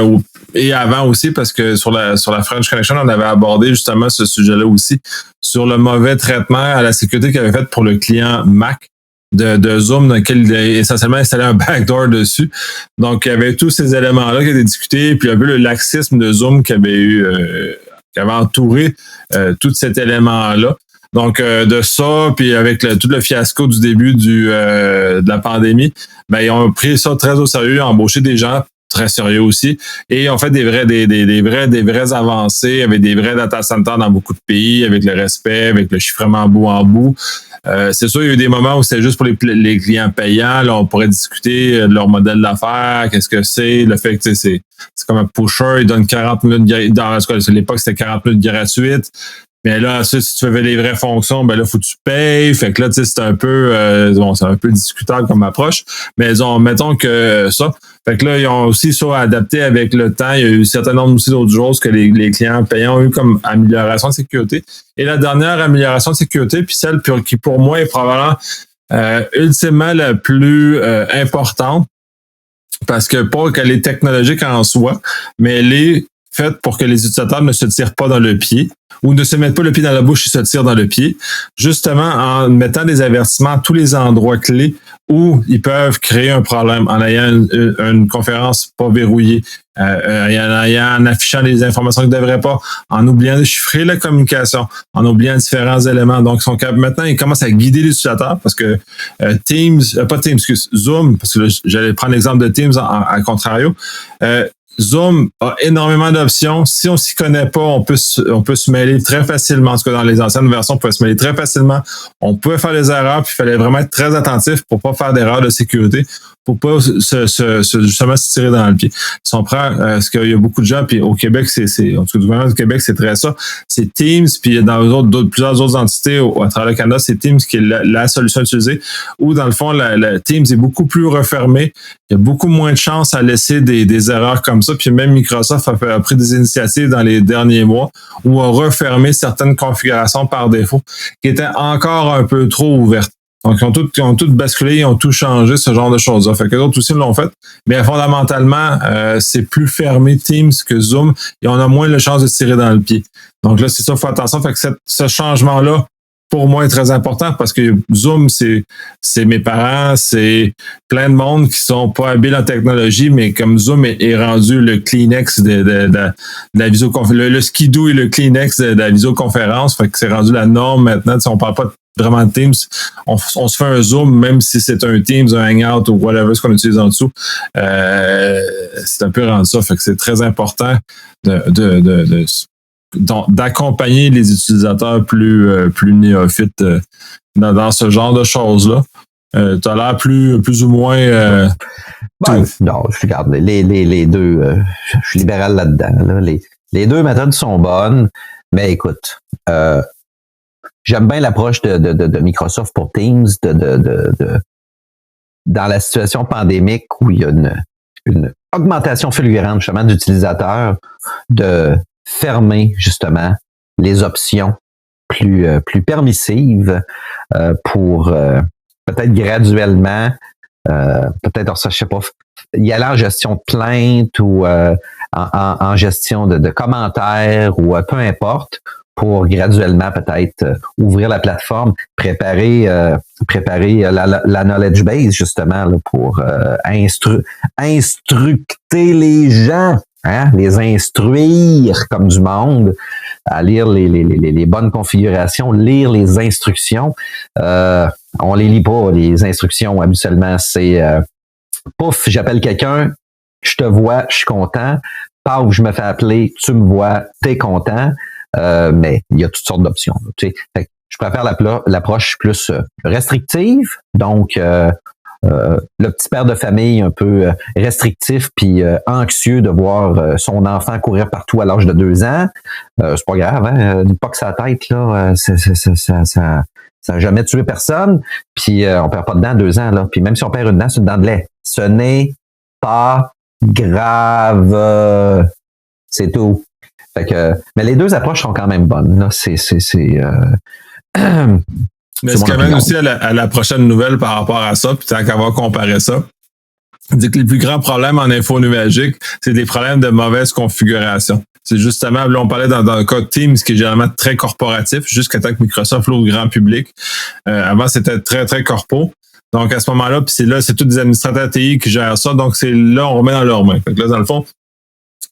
Speaker 1: et avant aussi, parce que sur la French Connection, on avait abordé justement ce sujet-là aussi, sur le mauvais traitement à la sécurité qu'il avait fait pour le client Mac de Zoom, dans lequel il a essentiellement installé un backdoor dessus. Donc, il y avait tous ces éléments-là qui étaient discutés, puis un peu le laxisme de Zoom qui avait entouré tout cet élément-là. Donc, de ça, puis avec tout le fiasco du début de la pandémie, ben ils ont pris ça très au sérieux, embauché des gens très sérieux aussi, et ont fait des vraies avancées, avec des vrais data centers dans beaucoup de pays, avec le respect, avec le chiffrement bout en bout. C'est sûr, il y a eu des moments où c'était juste pour les clients payants. Là, on pourrait discuter de leur modèle d'affaires, qu'est-ce que c'est, le fait que c'est comme un pusher, il donne 40 minutes, à l'époque, c'était 40 minutes gratuites. Mais là, si tu fais les vraies fonctions, ben là, faut que tu payes. Fait que là, tu sais, c'est un peu discutable comme approche. Mais mettons que ça. Fait que là, ils ont aussi ça adapté avec le temps. Il y a eu un certain nombre aussi d'autres choses que les clients payants ont eu comme amélioration de sécurité. Et la dernière amélioration de sécurité, puis celle qui pour moi est probablement ultimement la plus importante, parce que pas qu'elle est technologique en soi, mais elle est faite pour que les utilisateurs ne se tirent pas dans le pied ou ne se mettent pas le pied dans la bouche et se tirent dans le pied, justement en mettant des avertissements à tous les endroits clés où ils peuvent créer un problème en ayant une conférence pas verrouillée, en affichant les informations qu'ils ne devraient pas, en oubliant de chiffrer la communication, en oubliant différents éléments. Donc, maintenant, ils commencent à guider les utilisateurs parce que Zoom, parce que là, j'allais prendre l'exemple de Teams à contrario, Zoom a énormément d'options. Si on s'y connaît pas, on peut se mêler très facilement. En tout cas, dans les anciennes versions, on pouvait se mêler très facilement. On pouvait faire des erreurs, puis il fallait vraiment être très attentif pour pas faire d'erreurs de sécurité, pour pas justement se tirer dans le pied. Si on prend, parce qu'il y a beaucoup de gens, puis au Québec, en tout cas, du gouvernement du Québec, c'est très ça. C'est Teams, puis dans plusieurs autres entités à travers le Canada, c'est Teams qui est la solution utilisée, où dans le fond, la Teams est beaucoup plus refermée. Il y a beaucoup moins de chances à laisser des erreurs comme ça. Puis même Microsoft a pris des initiatives dans les derniers mois où a refermé certaines configurations par défaut qui étaient encore un peu trop ouvertes. Donc, ils ont tout basculé, ils ont tout changé, ce genre de choses-là. Fait que d'autres aussi l'ont fait. Mais fondamentalement, c'est plus fermé Teams que Zoom et on a moins de chance de tirer dans le pied. Donc là, c'est ça, faut attention. Fait que ce changement-là, pour moi, est très important parce que Zoom, c'est mes parents, c'est plein de monde qui sont pas habiles en technologie, mais comme Zoom est rendu le Kleenex de la visioconférence, le skidoo et le Kleenex de la visioconférence, fait que c'est rendu la norme maintenant. Si on parle pas vraiment de Teams, on se fait un Zoom, même si c'est un Teams, un Hangout ou whatever ce qu'on utilise en dessous. C'est un peu rendu ça, fait que c'est très important d'accompagner les utilisateurs plus néophytes dans ce genre de choses-là. Tu as l'air plus ou moins...
Speaker 2: non, je regarde les deux, je suis libéral là-dedans. Là. Les deux méthodes sont bonnes, mais écoute, j'aime bien l'approche de Microsoft pour Teams, dans la situation pandémique où il y a une augmentation fulgurante justement d'utilisateurs, de fermer justement les options plus permissives pour peut-être graduellement, peut-être, je sais pas, y aller en gestion de plainte ou en gestion de commentaires ou peu importe, pour graduellement peut-être ouvrir la plateforme, préparer la knowledge base justement là, pour instructer les gens, hein, les instruire comme du monde à lire les bonnes configurations, lire les instructions. On les lit pas, les instructions habituellement, c'est pouf, j'appelle quelqu'un, je te vois, je suis content. Paf, je me fais appeler, tu me vois, t'es content. Mais il y a toutes sortes d'options. Tu sais. Fait que je préfère l'approche plus restrictive, donc le petit père de famille un peu restrictif puis anxieux de voir son enfant courir partout à l'âge de 2 ans. C'est pas grave, hein? Dis pas que sa tête, là, ça n'a jamais tué personne, puis on perd pas de dents à 2 ans, là. Puis même si on perd une dent, c'est une dent de lait. Ce n'est pas grave. C'est tout. Fait que, mais les deux approches sont quand même bonnes. Là.
Speaker 1: Mais ce qui amène aussi à la prochaine nouvelle par rapport à ça, puis tant qu'à va comparer ça, c'est que les plus grands problèmes en info numérique, c'est des problèmes de mauvaise configuration. C'est justement, là, on parlait dans le cas de Teams, qui est généralement très corporatif, jusqu'à temps que Microsoft l'ouvre au grand public. Avant, c'était très, très corpo. Donc, à ce moment-là, puis c'est tous des administrateurs TI qui gèrent ça. Donc, c'est là, on remet dans leurs mains. Fait que là, dans le fond,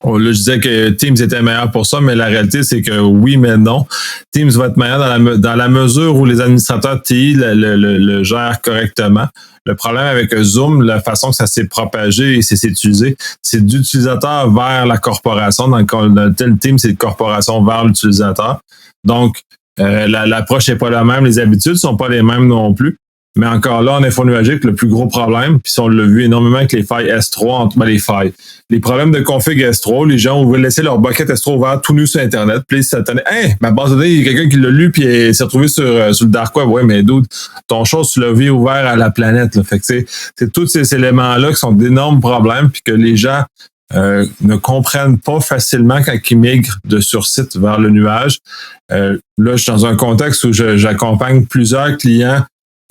Speaker 1: là, je disais que Teams était meilleur pour ça, mais la réalité, c'est que oui, mais non. Teams va être meilleur dans la mesure où les administrateurs TI le gèrent correctement. Le problème avec Zoom, la façon que ça s'est propagé et s'est utilisé, c'est d'utilisateur vers la corporation. Dans le tel Teams, c'est de corporation vers l'utilisateur. Donc, l'approche n'est pas la même, les habitudes sont pas les mêmes non plus. Mais encore là, en info numérique, le plus gros problème, puis on l'a vu énormément avec les failles S3, les problèmes de config S3, les gens ont voulu laisser leur bucket S3 ouvert tout nu sur Internet, puis ça tenait, ma base de données, il y a quelqu'un qui l'a lu, puis il s'est retrouvé sur le dark web. Ouais, mais dude, ton chose, tu l'as vu ouvert à la planète, là. Fait que c'est tous ces éléments-là qui sont d'énormes problèmes, puis que les gens ne comprennent pas facilement quand ils migrent de sur-site vers le nuage. Là, je suis dans un contexte où j'accompagne plusieurs clients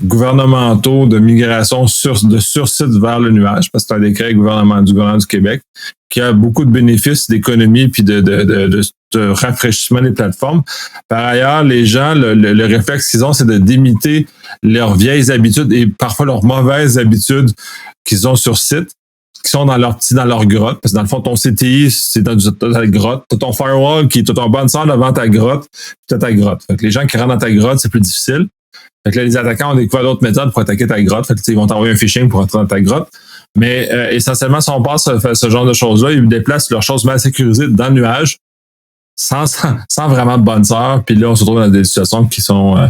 Speaker 1: gouvernementaux de migration de sur-site vers le nuage, parce que c'est un décret du gouvernement du Québec qui a beaucoup de bénéfices d'économie puis de rafraîchissement des plateformes. Par ailleurs, les gens, le réflexe qu'ils ont, c'est de d'imiter leurs vieilles habitudes et parfois leurs mauvaises habitudes qu'ils ont sur site, qui sont dans leur grotte, parce que dans le fond, ton CTI, c'est dans ta grotte. Tu as ton firewall qui est ton bonne sœur devant ta grotte, puis tu as ta grotte. Fait que les gens qui rentrent dans ta grotte, c'est plus difficile. Fait que là, les attaquants ont découvert d'autres méthodes pour attaquer ta grotte. Fait que, ils vont t'envoyer un phishing pour entrer dans ta grotte. Mais essentiellement, si on passe ce genre de choses-là, ils déplacent leurs choses mal sécurisées dans le nuage sans vraiment de bonne sœur. Puis là, on se retrouve dans des situations qui sont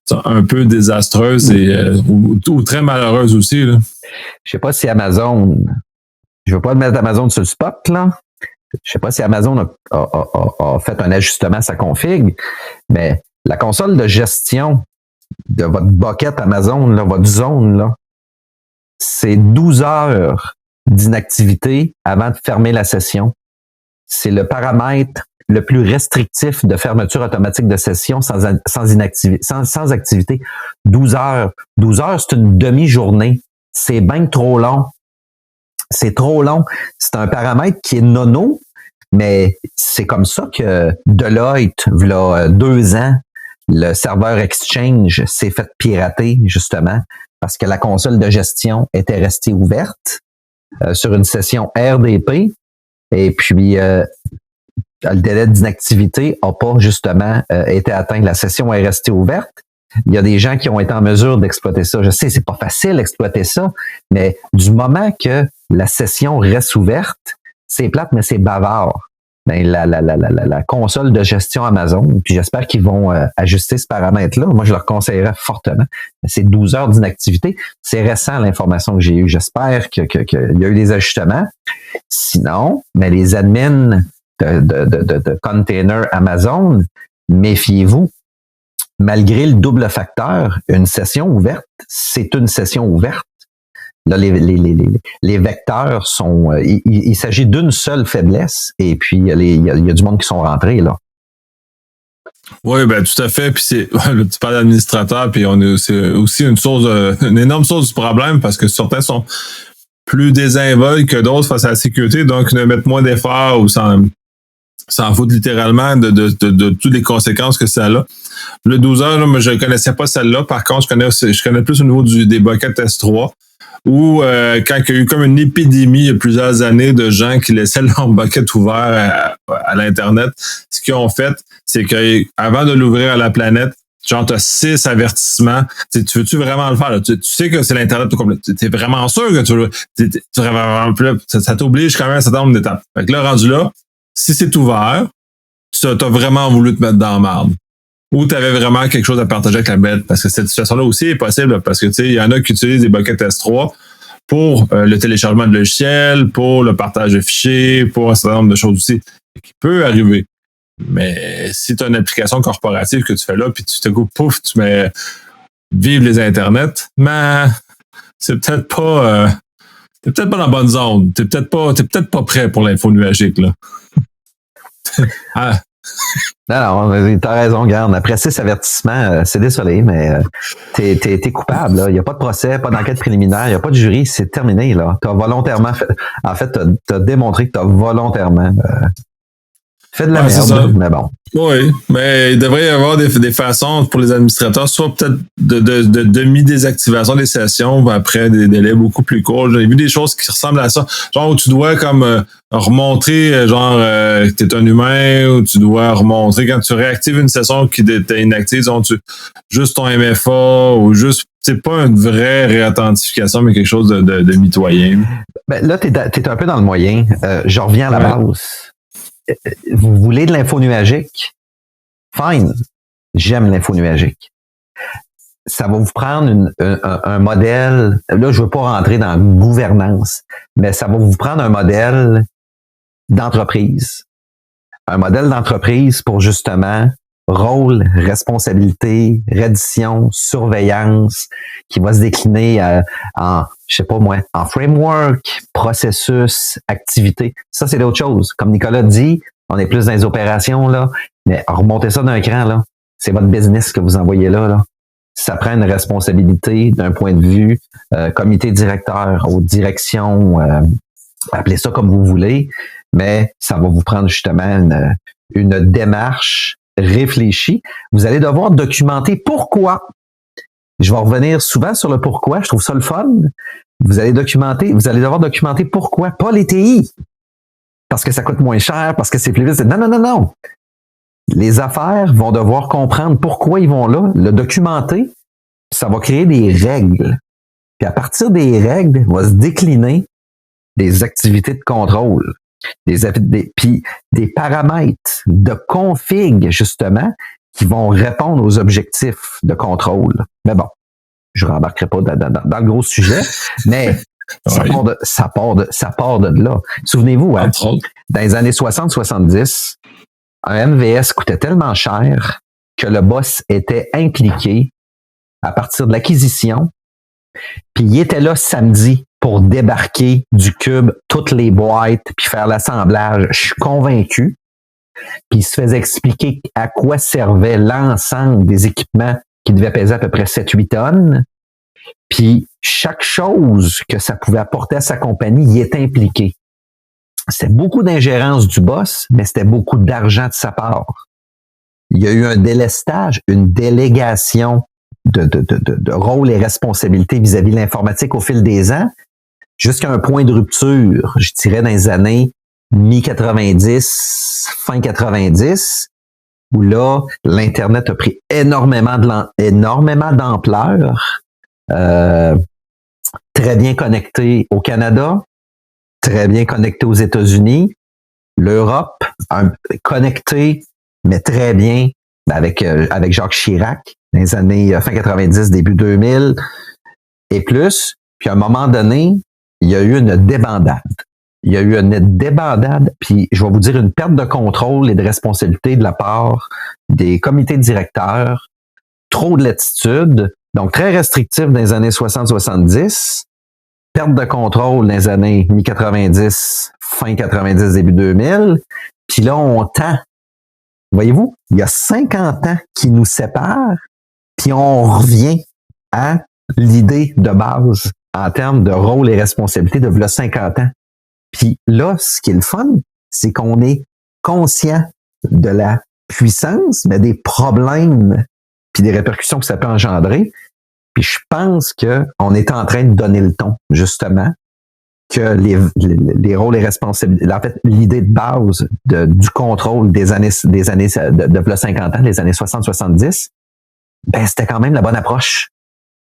Speaker 1: un peu désastreuses ou très malheureuses aussi. Là.
Speaker 2: Je sais pas si Amazon... Je veux pas mettre Amazon sur le spot, là. Je sais pas si Amazon a fait un ajustement à sa config, mais la console de gestion de votre bucket Amazon, là, votre zone, là, c'est 12 heures d'inactivité avant de fermer la session. C'est le paramètre le plus restrictif de fermeture automatique de session sans activité. 12 heures. 12 heures, c'est une demi-journée. C'est bien trop long. C'est trop long. C'est un paramètre qui est nono, mais c'est comme ça que Deloitte, v'là 2 ans, le serveur Exchange s'est fait pirater, justement, parce que la console de gestion était restée ouverte sur une session RDP. Et puis, le délai d'inactivité n'a pas, justement, été atteint. La session est restée ouverte. Il y a des gens qui ont été en mesure d'exploiter ça. Je sais, c'est pas facile d'exploiter ça, mais du moment que la session reste ouverte, c'est plate, mais c'est bavard. Ben, la console de gestion Amazon, puis j'espère qu'ils vont ajuster ce paramètre-là. Moi, je leur conseillerais fortement. C'est 12 heures d'inactivité. C'est récent, l'information que j'ai eue. J'espère qu'il y a eu des ajustements. Sinon, mais les admins de container Amazon, méfiez-vous. Malgré le double facteur, une session ouverte, c'est une session ouverte. Là, les vecteurs sont... il s'agit d'une seule faiblesse, et puis il y a du monde qui sont rentrés, là.
Speaker 1: Oui, ben tout à fait. Puis c'est tu parles d'administrateur, puis c'est aussi une énorme source du problème, parce que certains sont plus désinvolts que d'autres face à la sécurité, donc ne mettent moins d'efforts ou s'en foutent littéralement de toutes les conséquences que ça a. Le 12 heures, là, moi, je ne connaissais pas celle-là. Par contre, je connais plus au niveau des buckets S3, où quand il y a eu comme une épidémie il y a plusieurs années de gens qui laissaient leur bucket ouvert à l'Internet, ce qu'ils ont fait, c'est qu'avant de l'ouvrir à la planète, genre, tu as 6 avertissements. Tu veux-tu vraiment le faire? Là? Tu sais que c'est l'Internet complet. Tu es vraiment sûr que ça t'oblige quand même à un certain nombre d'étapes. Fait que là, rendu là, si c'est ouvert, tu as vraiment voulu te mettre dans la marde. Ou tu avais vraiment quelque chose à partager avec la bête. Parce que cette situation-là aussi est possible, parce que tu sais, il y en a qui utilisent des buckets S3 pour le téléchargement de logiciels, pour le partage de fichiers, pour un certain nombre de choses aussi qui peut arriver. Mais si tu as une application corporative que tu fais là, puis tu te coupes, pouf, tu mets vive les internets, mais c'est peut-être pas t'es peut-être pas dans la bonne zone. T'es peut-être pas prêt pour l'info nuagique, là. Ah.
Speaker 2: Non, t'as raison, garde. Après 6 avertissements, c'est désolé, mais t'es coupable, là. Il n'y a pas de procès, pas d'enquête préliminaire, il n'y a pas de jury, c'est terminé, là. T'as volontairement fait, en fait, t'as démontré que t'as volontairement fait de la merde, mais bon.
Speaker 1: Oui, mais il devrait y avoir des façons pour les administrateurs, soit peut-être de demi-désactivation des sessions après des délais beaucoup plus courts. J'ai vu des choses qui ressemblent à ça. Genre où tu dois comme remontrer, genre que tu es un humain, ou tu dois remontrer quand tu réactives une session qui était inactive, genre juste ton MFA, ou juste, c'est pas une vraie réauthentification, mais quelque chose de mitoyen.
Speaker 2: Ben, là, t'es un peu dans le moyen. Je reviens à la base. Vous voulez de l'info nuagique? Fine. J'aime l'info nuagique. Ça va vous prendre un modèle. Là, je veux pas rentrer dans la gouvernance, mais ça va vous prendre un modèle d'entreprise. Un modèle d'entreprise pour justement rôle, responsabilité, reddition, surveillance, qui va se décliner en, je sais pas moi, en framework, processus, activité. Ça, c'est d'autres choses. Comme Nicolas dit, on est plus dans les opérations, là, mais remontez ça d'un cran, là. C'est votre business que vous envoyez là. Ça prend une responsabilité d'un point de vue comité directeur ou direction, appelez ça comme vous voulez, mais ça va vous prendre justement une démarche réfléchie. Vous allez devoir documenter pourquoi. Je vais revenir souvent sur le pourquoi. Je trouve ça le fun. Vous allez devoir documenter pourquoi, pas les TI. Parce que ça coûte moins cher, parce que c'est plus vite. Non. Les affaires vont devoir comprendre pourquoi ils vont là, le documenter, puis ça va créer des règles. Puis à partir des règles, va se décliner des activités de contrôle. Puis des paramètres de config, justement, qui vont répondre aux objectifs de contrôle. Mais bon, je ne rembarquerai pas dans le gros sujet, mais ça part de là. Souvenez-vous, hein, dans les années 60-70, un MVS coûtait tellement cher que le boss était impliqué à partir de l'acquisition, puis il était là samedi pour débarquer du cube toutes les boîtes puis faire l'assemblage. Je suis convaincu Puis il se faisait expliquer à quoi servait l'ensemble des équipements qui devaient peser à peu près 7-8 tonnes. Puis chaque chose que ça pouvait apporter à sa compagnie y est impliqué. C'était beaucoup d'ingérence du boss, mais c'était beaucoup d'argent de sa part. Il y a eu un délestage, une délégation de rôles et responsabilités vis-à-vis de l'informatique au fil des ans, jusqu'à un point de rupture, je dirais dans les années mi-90, fin 90, où là, l'Internet a pris énormément d'ampleur, très bien connecté au Canada, très bien connecté aux États-Unis, l'Europe, connecté, mais très bien avec Jacques Chirac, dans les années fin 90, début 2000 et plus. Puis à un moment donné, il y a eu une débandade. Il y a eu une débandade, puis je vais vous dire une perte de contrôle et de responsabilité de la part des comités directeurs, trop de latitude, donc très restrictif dans les années 60-70, perte de contrôle dans les années mi-90, fin 90, début 2000, puis là on tend. Voyez-vous, il y a 50 ans qui nous séparent, puis on revient à l'idée de base en termes de rôle et responsabilité de v'là 50 ans. Puis là, ce qui est le fun, c'est qu'on est conscient de la puissance, mais des problèmes puis des répercussions que ça peut engendrer. Puis je pense que on est en train de donner le ton, justement, que les rôles et responsabilités, en fait, l'idée de base du contrôle des années de 50 ans, des années 60-70, ben c'était quand même la bonne approche.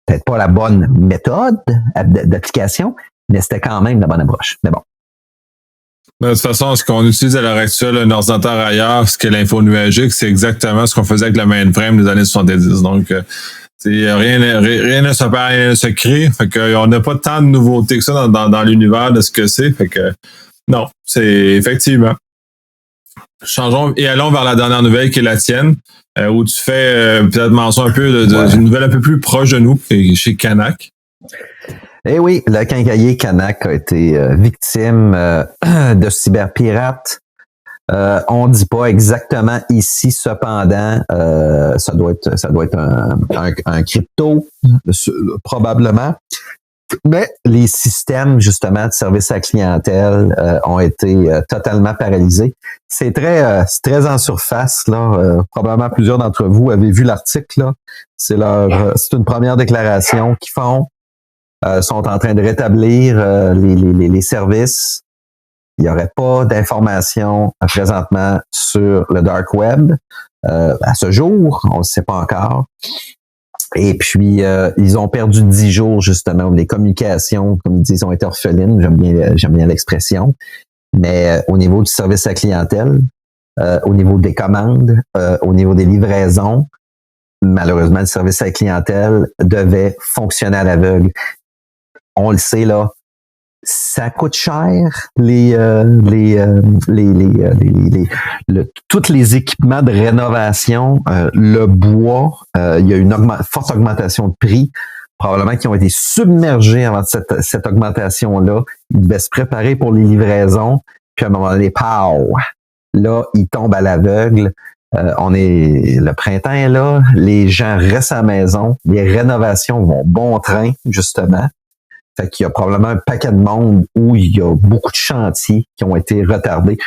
Speaker 2: Peut-être pas la bonne méthode d'application, mais c'était quand même la bonne approche. Mais bon.
Speaker 1: De toute façon, ce qu'on utilise à l'heure actuelle, un ordinateur ailleurs, ce qu'est l'info nuagique, c'est exactement ce qu'on faisait avec la mainframe des années 70. Donc, rien ne se perd, rien ne se crée. Fait qu'on n'a pas tant de nouveautés que ça dans l'univers de ce que c'est. Fait que, non, c'est effectivement. Changeons et allons vers la dernière nouvelle qui est la tienne, où tu fais peut-être mention un peu d'une nouvelle un peu plus proche de nous, chez Canac.
Speaker 2: Eh oui, le quincaillier Canac a été victime de cyberpirates. On dit pas exactement ici, cependant, ça doit être un crypto, probablement. Mais les systèmes, justement, de service à la clientèle ont été totalement paralysés. C'est très en surface, là. Probablement plusieurs d'entre vous avez vu l'article, là. C'est une première déclaration qu'ils font. Sont en train de rétablir les services. Il n'y aurait pas d'informations présentement sur le dark web. À ce jour, on ne sait pas encore. Et puis, ils ont perdu 10 jours, justement, où les communications, comme ils disent, ont été orphelines. J'aime bien l'expression. Mais au niveau du service à la clientèle, au niveau des commandes, au niveau des livraisons, malheureusement, le service à la clientèle devait fonctionner à l'aveugle. On le sait, là, ça coûte cher, tous les équipements de rénovation, le bois, il y a une forte augmentation de prix, probablement qui ont été submergés avant cette augmentation-là. Ils devaient se préparer pour les livraisons, puis à un moment donné, pow! Là, ils tombent à l'aveugle. Le printemps est là, les gens restent à la maison, les rénovations vont bon train, justement. Fait qu'il y a probablement un paquet de monde où il y a beaucoup de chantiers qui ont été retardés.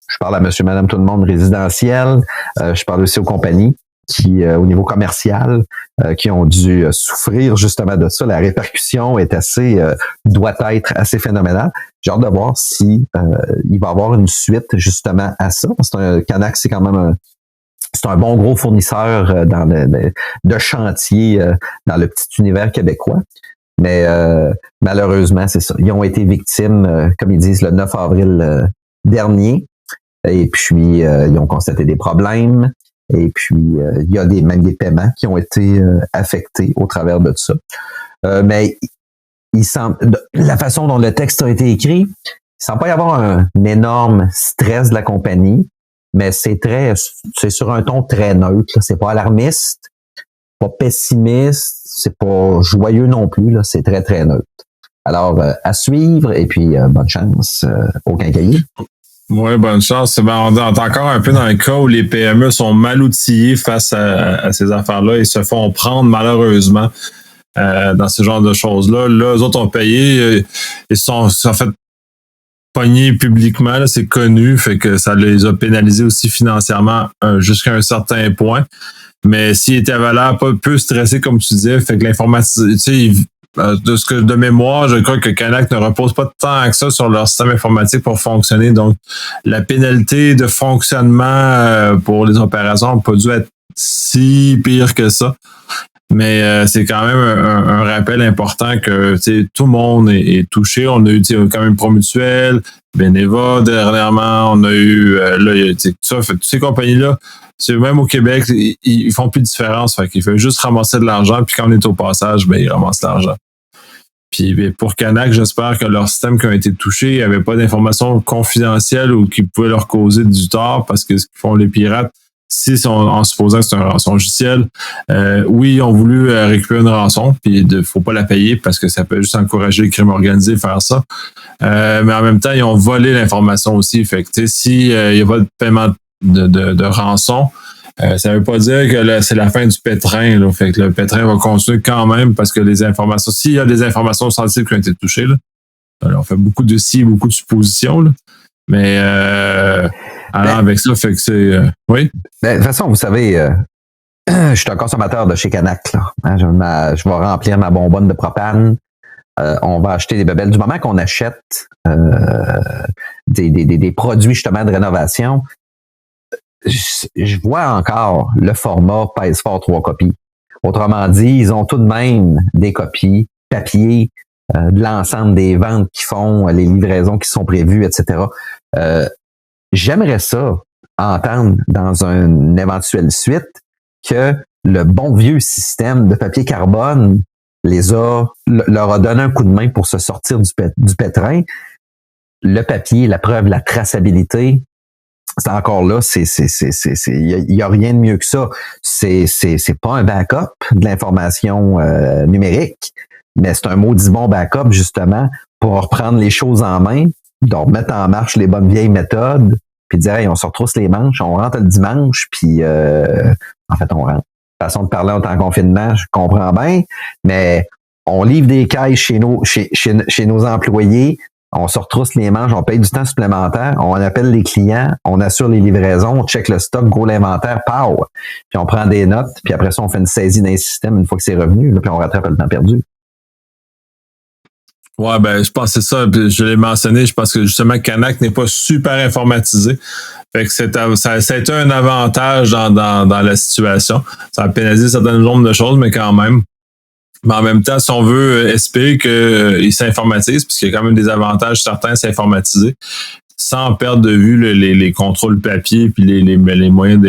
Speaker 2: Je parle à monsieur, madame, tout le monde résidentiel. Je parle aussi aux compagnies qui, au niveau commercial, qui ont dû souffrir justement de ça. La répercussion doit être assez phénoménale. J'ai hâte de voir si il va y avoir une suite justement à ça. Canac, c'est quand même c'est un bon gros fournisseur de chantier dans le petit univers québécois. Mais malheureusement, c'est ça. Ils ont été victimes, comme ils disent, le 9 avril dernier. Et puis, ils ont constaté des problèmes. Et puis, il y a même des paiements qui ont été affectés au travers de tout ça. Mais il semble, la façon dont le texte a été écrit, il semble pas y avoir un énorme stress de la compagnie, mais c'est sur un ton très neutre. C'est pas alarmiste, pas pessimiste, c'est pas joyeux non plus, là, c'est très, très neutre. Alors, à suivre, et puis bonne chance au quincaillier.
Speaker 1: Oui, bonne chance. Ben, on est encore un peu dans le cas où les PME sont mal outillés face à ces affaires-là et se font prendre malheureusement dans ce genre de choses-là. Là, eux autres ont payé, ils sont fait pogner publiquement, là, c'est connu, fait que ça les a pénalisés aussi financièrement jusqu'à un certain point. Mais s'ils étaient valables, pas peu stressés, comme tu disais, fait que l'informatique, tu sais, de mémoire, je crois que Canac ne repose pas tant que ça sur leur système informatique pour fonctionner. Donc, la pénalité de fonctionnement pour les opérations n'a pas dû être si pire que ça. Mais c'est quand même un rappel important que tout le monde est touché. On a eu quand même Promutuel, Beneva dernièrement, on a eu là, tout ça, toutes ces compagnies-là, même au Québec, ils font plus de différence. Fait qu'il fait juste ramasser de l'argent, puis quand on est au passage, ben ils ramassent l'argent. Puis pour Canac, j'espère que leur système qui a été touché, il n'y avait pas d'informations confidentielles ou qui pouvaient leur causer du tort parce que ce qu'ils font les pirates, en supposant que c'est un rançon logiciel, oui, ils ont voulu récupérer une rançon, puis il ne faut pas la payer parce que ça peut juste encourager le crime organisé à faire ça. Mais en même temps, ils ont volé l'information aussi. Fait que si il n'y a pas de paiement de rançon, ça ne veut pas dire que c'est la fin du pétrin. Là. Fait que le pétrin va continuer quand même parce que les informations, s'il y a des informations sensibles qui ont été touchées, là, on fait beaucoup de beaucoup de suppositions. Là. Mais alors avec ça, fait que c'est. Oui.
Speaker 2: De toute façon, vous savez, je suis un consommateur de chez Canac. Là. Hein, je vais remplir ma bonbonne de propane. On va acheter des bébelles. Du moment qu'on achète des produits justement de rénovation, je vois encore le format pèse fort 3 copies. Autrement dit, ils ont tout de même des copies papier de l'ensemble des ventes qu'ils font, les livraisons qui sont prévues, etc. J'aimerais ça entendre dans une éventuelle suite que le bon vieux système de papier carbone leur a donné un coup de main pour se sortir du pétrin. Le papier, la preuve, la traçabilité, c'est encore là, il y a rien de mieux que ça. C'est pas un backup de l'information numérique, mais c'est un maudit bon backup justement pour reprendre les choses en main, donc mettre en marche les bonnes vieilles méthodes, puis dire hey, on se retrousse les manches, on rentre le dimanche, puis en fait on rentre. Façon de parler en temps confinement, je comprends bien, mais on livre des cailles chez nos employés. On se retrousse les manches, on paye du temps supplémentaire, on appelle les clients, on assure les livraisons, on check le stock, gros l'inventaire, pow! Puis on prend des notes, puis après ça, on fait une saisie d'un système une fois que c'est revenu, là, puis on rattrape le temps perdu.
Speaker 1: Ouais, ben, je pense que c'est ça. Je l'ai mentionné, je pense que justement, Canac n'est pas super informatisé. Fait que ça a été un avantage dans la situation. Ça a pénalisé certains nombres de choses, mais quand même. Mais en même temps, si on veut espérer qu'il s'informatise, puisqu'il y a quand même des avantages certains à s'informatiser, sans perdre de vue les contrôles papier puis les moyens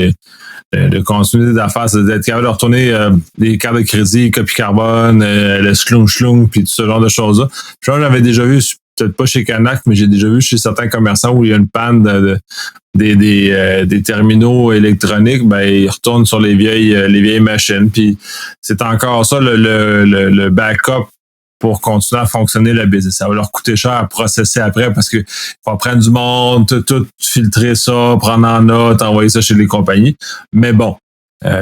Speaker 1: de continuer d'affaires, c'est d'être capable de retourner des cartes de crédit, copie carbone, le schlung, puis tout ce genre de choses-là. Je pense que j'avais déjà vu, peut-être pas chez Canac, mais j'ai déjà vu chez certains commerçants où il y a une panne des terminaux électroniques, ben ils retournent sur les vieilles machines. Puis c'est encore ça le backup pour continuer à fonctionner le business. Ça va leur coûter cher à processer après parce que faut prendre du monde, tout filtrer ça, prendre en note, envoyer ça chez les compagnies. Mais bon,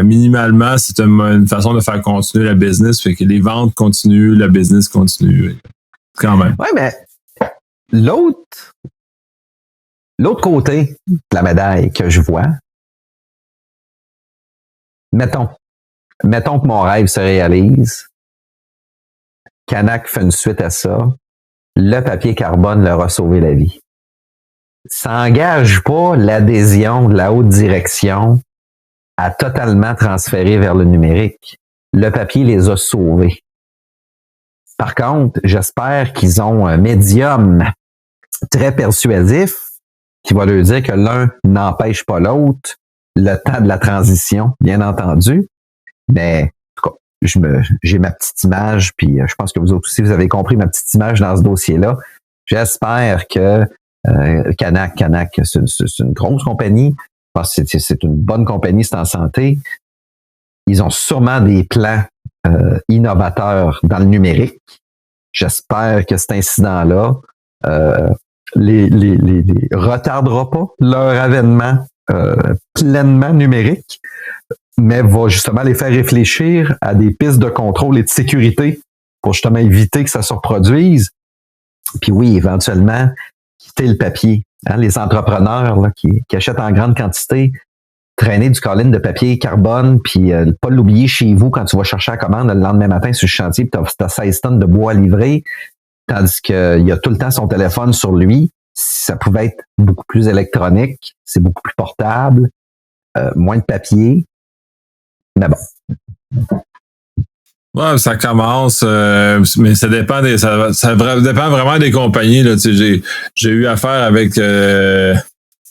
Speaker 1: minimalement, c'est une façon de faire continuer la business, fait que les ventes continuent, la business continue. Quand même.
Speaker 2: Oui, mais l'autre côté de la médaille que je vois, mettons que mon rêve se réalise, Canac fait une suite à ça, le papier carbone leur a sauvé la vie. Ça n'engage pas l'adhésion de la haute direction à totalement transférer vers le numérique. Le papier les a sauvés. Par contre, j'espère qu'ils ont un médium très persuasif qui va leur dire que l'un n'empêche pas l'autre, le temps de la transition, bien entendu. Mais en tout cas, j'ai ma petite image, puis je pense que vous autres aussi, vous avez compris ma petite image dans ce dossier-là. J'espère que Canac, c'est une grosse compagnie. Je pense que c'est une bonne compagnie, c'est en santé. Ils ont sûrement des plans innovateurs dans le numérique. J'espère que cet incident-là retardera pas leur avènement pleinement numérique, mais va justement les faire réfléchir à des pistes de contrôle et de sécurité pour justement éviter que ça se reproduise. Puis oui, éventuellement, quitter le papier. Hein, les entrepreneurs là, qui achètent en grande quantité, traîner du colline de papier carbone, puis pas l'oublier chez vous quand tu vas chercher la commande le lendemain matin sur le chantier, puis tu as 16 tonnes de bois à livrer, tandis qu'il a tout le temps son téléphone sur lui. Ça pouvait être beaucoup plus électronique, c'est beaucoup plus portable, moins de papier, mais bon.
Speaker 1: Ouais, ça commence, mais ça dépend ça dépend vraiment des compagnies. Là, j'ai eu affaire avec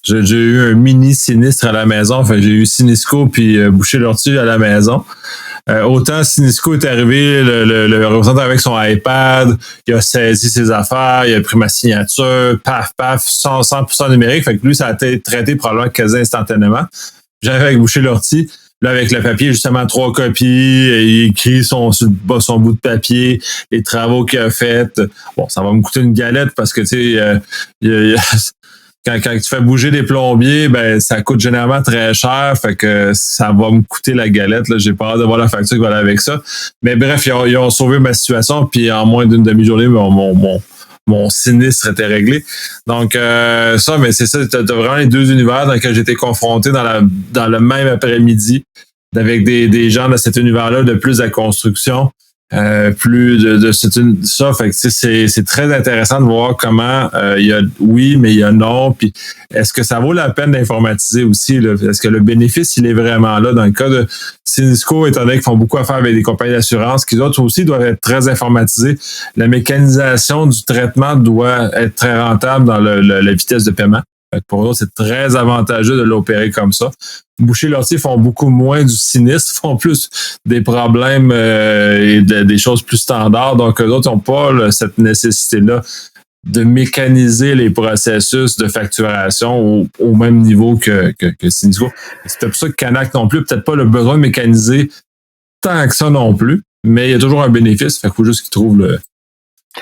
Speaker 1: j'ai eu un mini sinistre à la maison. Enfin, j'ai eu Sinisco puis Boucher-Lortie à la maison. Autant Sinisco est arrivé, le représentant avec son iPad, il a saisi ses affaires, il a pris ma signature, paf, 100% numérique. Fait que lui, ça a été traité probablement quasi instantanément. J'arrive avec Boucher-Lortie. Là, avec le papier, justement, 3 copies, il écrit son bout de papier, les travaux qu'il a fait. Bon, ça va me coûter une galette parce que, tu sais, quand tu fais bouger des plombiers, ben ça coûte généralement très cher, fait que ça va me coûter la galette. Là, j'ai pas hâte de voir la facture qui va aller avec ça. Mais bref, ils ont sauvé ma situation, puis en moins d'une demi-journée, mon sinistre était réglé. Donc, ça, mais c'est ça, t'as vraiment les deux univers dans lesquels j'ai été confronté dans le même après-midi, avec des gens de cet univers-là de plus de la construction, plus de ça. Fait que c'est très intéressant de voir comment il y a oui, mais il y a non. Puis est-ce que ça vaut la peine d'informatiser aussi? Là? Est-ce que le bénéfice, il est vraiment là? Dans le cas de Sinisco, étant donné qu'ils font beaucoup affaire avec des compagnies d'assurance, qui d'autres aussi doivent être très informatisés. La mécanisation du traitement doit être très rentable dans la vitesse de paiement. Pour eux, c'est très avantageux de l'opérer comme ça. Boucher-Lortie font beaucoup moins du sinistre, font plus des problèmes et des choses plus standards. Donc, eux autres n'ont pas cette nécessité-là de mécaniser les processus de facturation au même niveau que Sinisco. C'est peut-être pour ça que Canac non plus, peut-être pas le besoin de mécaniser tant que ça non plus, mais il y a toujours un bénéfice. Fait qu'il faut juste qu'ils trouvent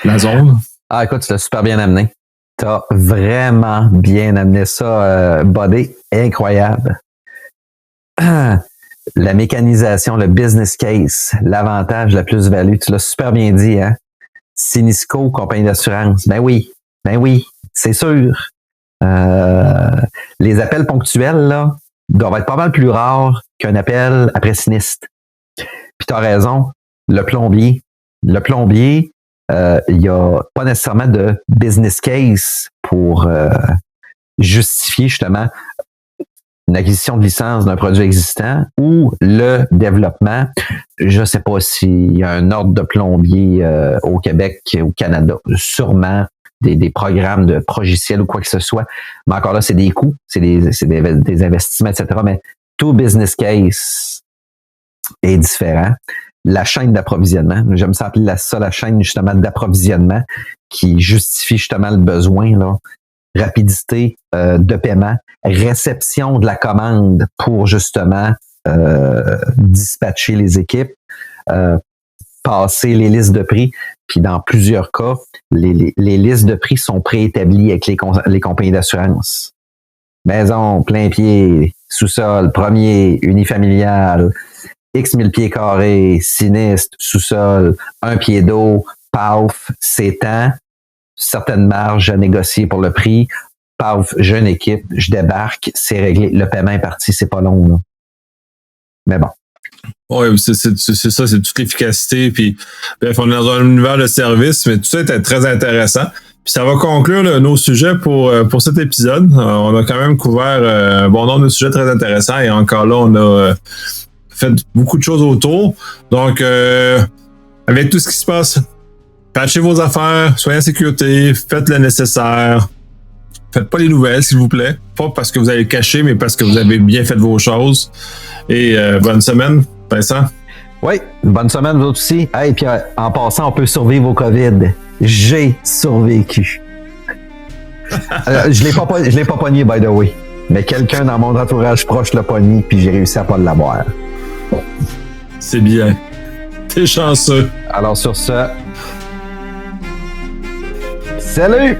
Speaker 1: la zone.
Speaker 2: Ah, écoute, tu l'as super bien amené. T'as vraiment bien amené ça, Buddy. Incroyable. La mécanisation, le business case, l'avantage, la plus-value, tu l'as super bien dit, hein? Sinisco, compagnie d'assurance. Ben oui, c'est sûr. Les appels ponctuels, là, doivent être pas mal plus rares qu'un appel après sinistre. Puis t'as raison, le plombier, il n'y a pas nécessairement de business case pour justifier justement une acquisition de licence d'un produit existant ou le développement. Je ne sais pas s'il y a un ordre de plombier au Québec, au Canada, sûrement des programmes de progiciel ou quoi que ce soit. Mais encore là, c'est des coûts, c'est des investissements, etc. Mais tout business case est différent. La chaîne d'approvisionnement, j'aime ça appeler ça la chaîne justement d'approvisionnement qui justifie justement le besoin, là. Rapidité de paiement, réception de la commande pour justement dispatcher les équipes, passer les listes de prix, puis dans plusieurs cas, les listes de prix sont préétablies avec les compagnies d'assurance. Maison, plein pied, sous-sol, premier, unifamilial, X 1000 pieds carrés, sinistre, sous-sol, 1 pied d'eau, paf, c'est temps, certaines marges à négocier pour le prix, paf, j'ai une équipe, je débarque, c'est réglé, le paiement est parti, c'est pas long, là. Mais bon.
Speaker 1: Oui, c'est ça, c'est toute l'efficacité, puis bref, on est dans un univers de service, mais tout ça était très intéressant. Puis ça va conclure nos sujets pour cet épisode. On a quand même couvert un bon nombre de sujets très intéressants, et encore là, on a fait beaucoup de choses autour. Donc, avec tout ce qui se passe, patchez vos affaires, soyez en sécurité, faites le nécessaire. Faites pas les nouvelles, s'il vous plaît. Pas parce que vous avez caché, mais parce que vous avez bien fait vos choses. Et bonne semaine, Vincent.
Speaker 2: Oui, bonne semaine, vous autres aussi. Et puis en passant, on peut survivre au COVID. J'ai survécu. Je l'ai pas pogné, by the way. Mais quelqu'un dans mon entourage proche l'a pogné, puis j'ai réussi à pas l'avoir.
Speaker 1: C'est bien. T'es chanceux.
Speaker 2: Alors sur ce, salut!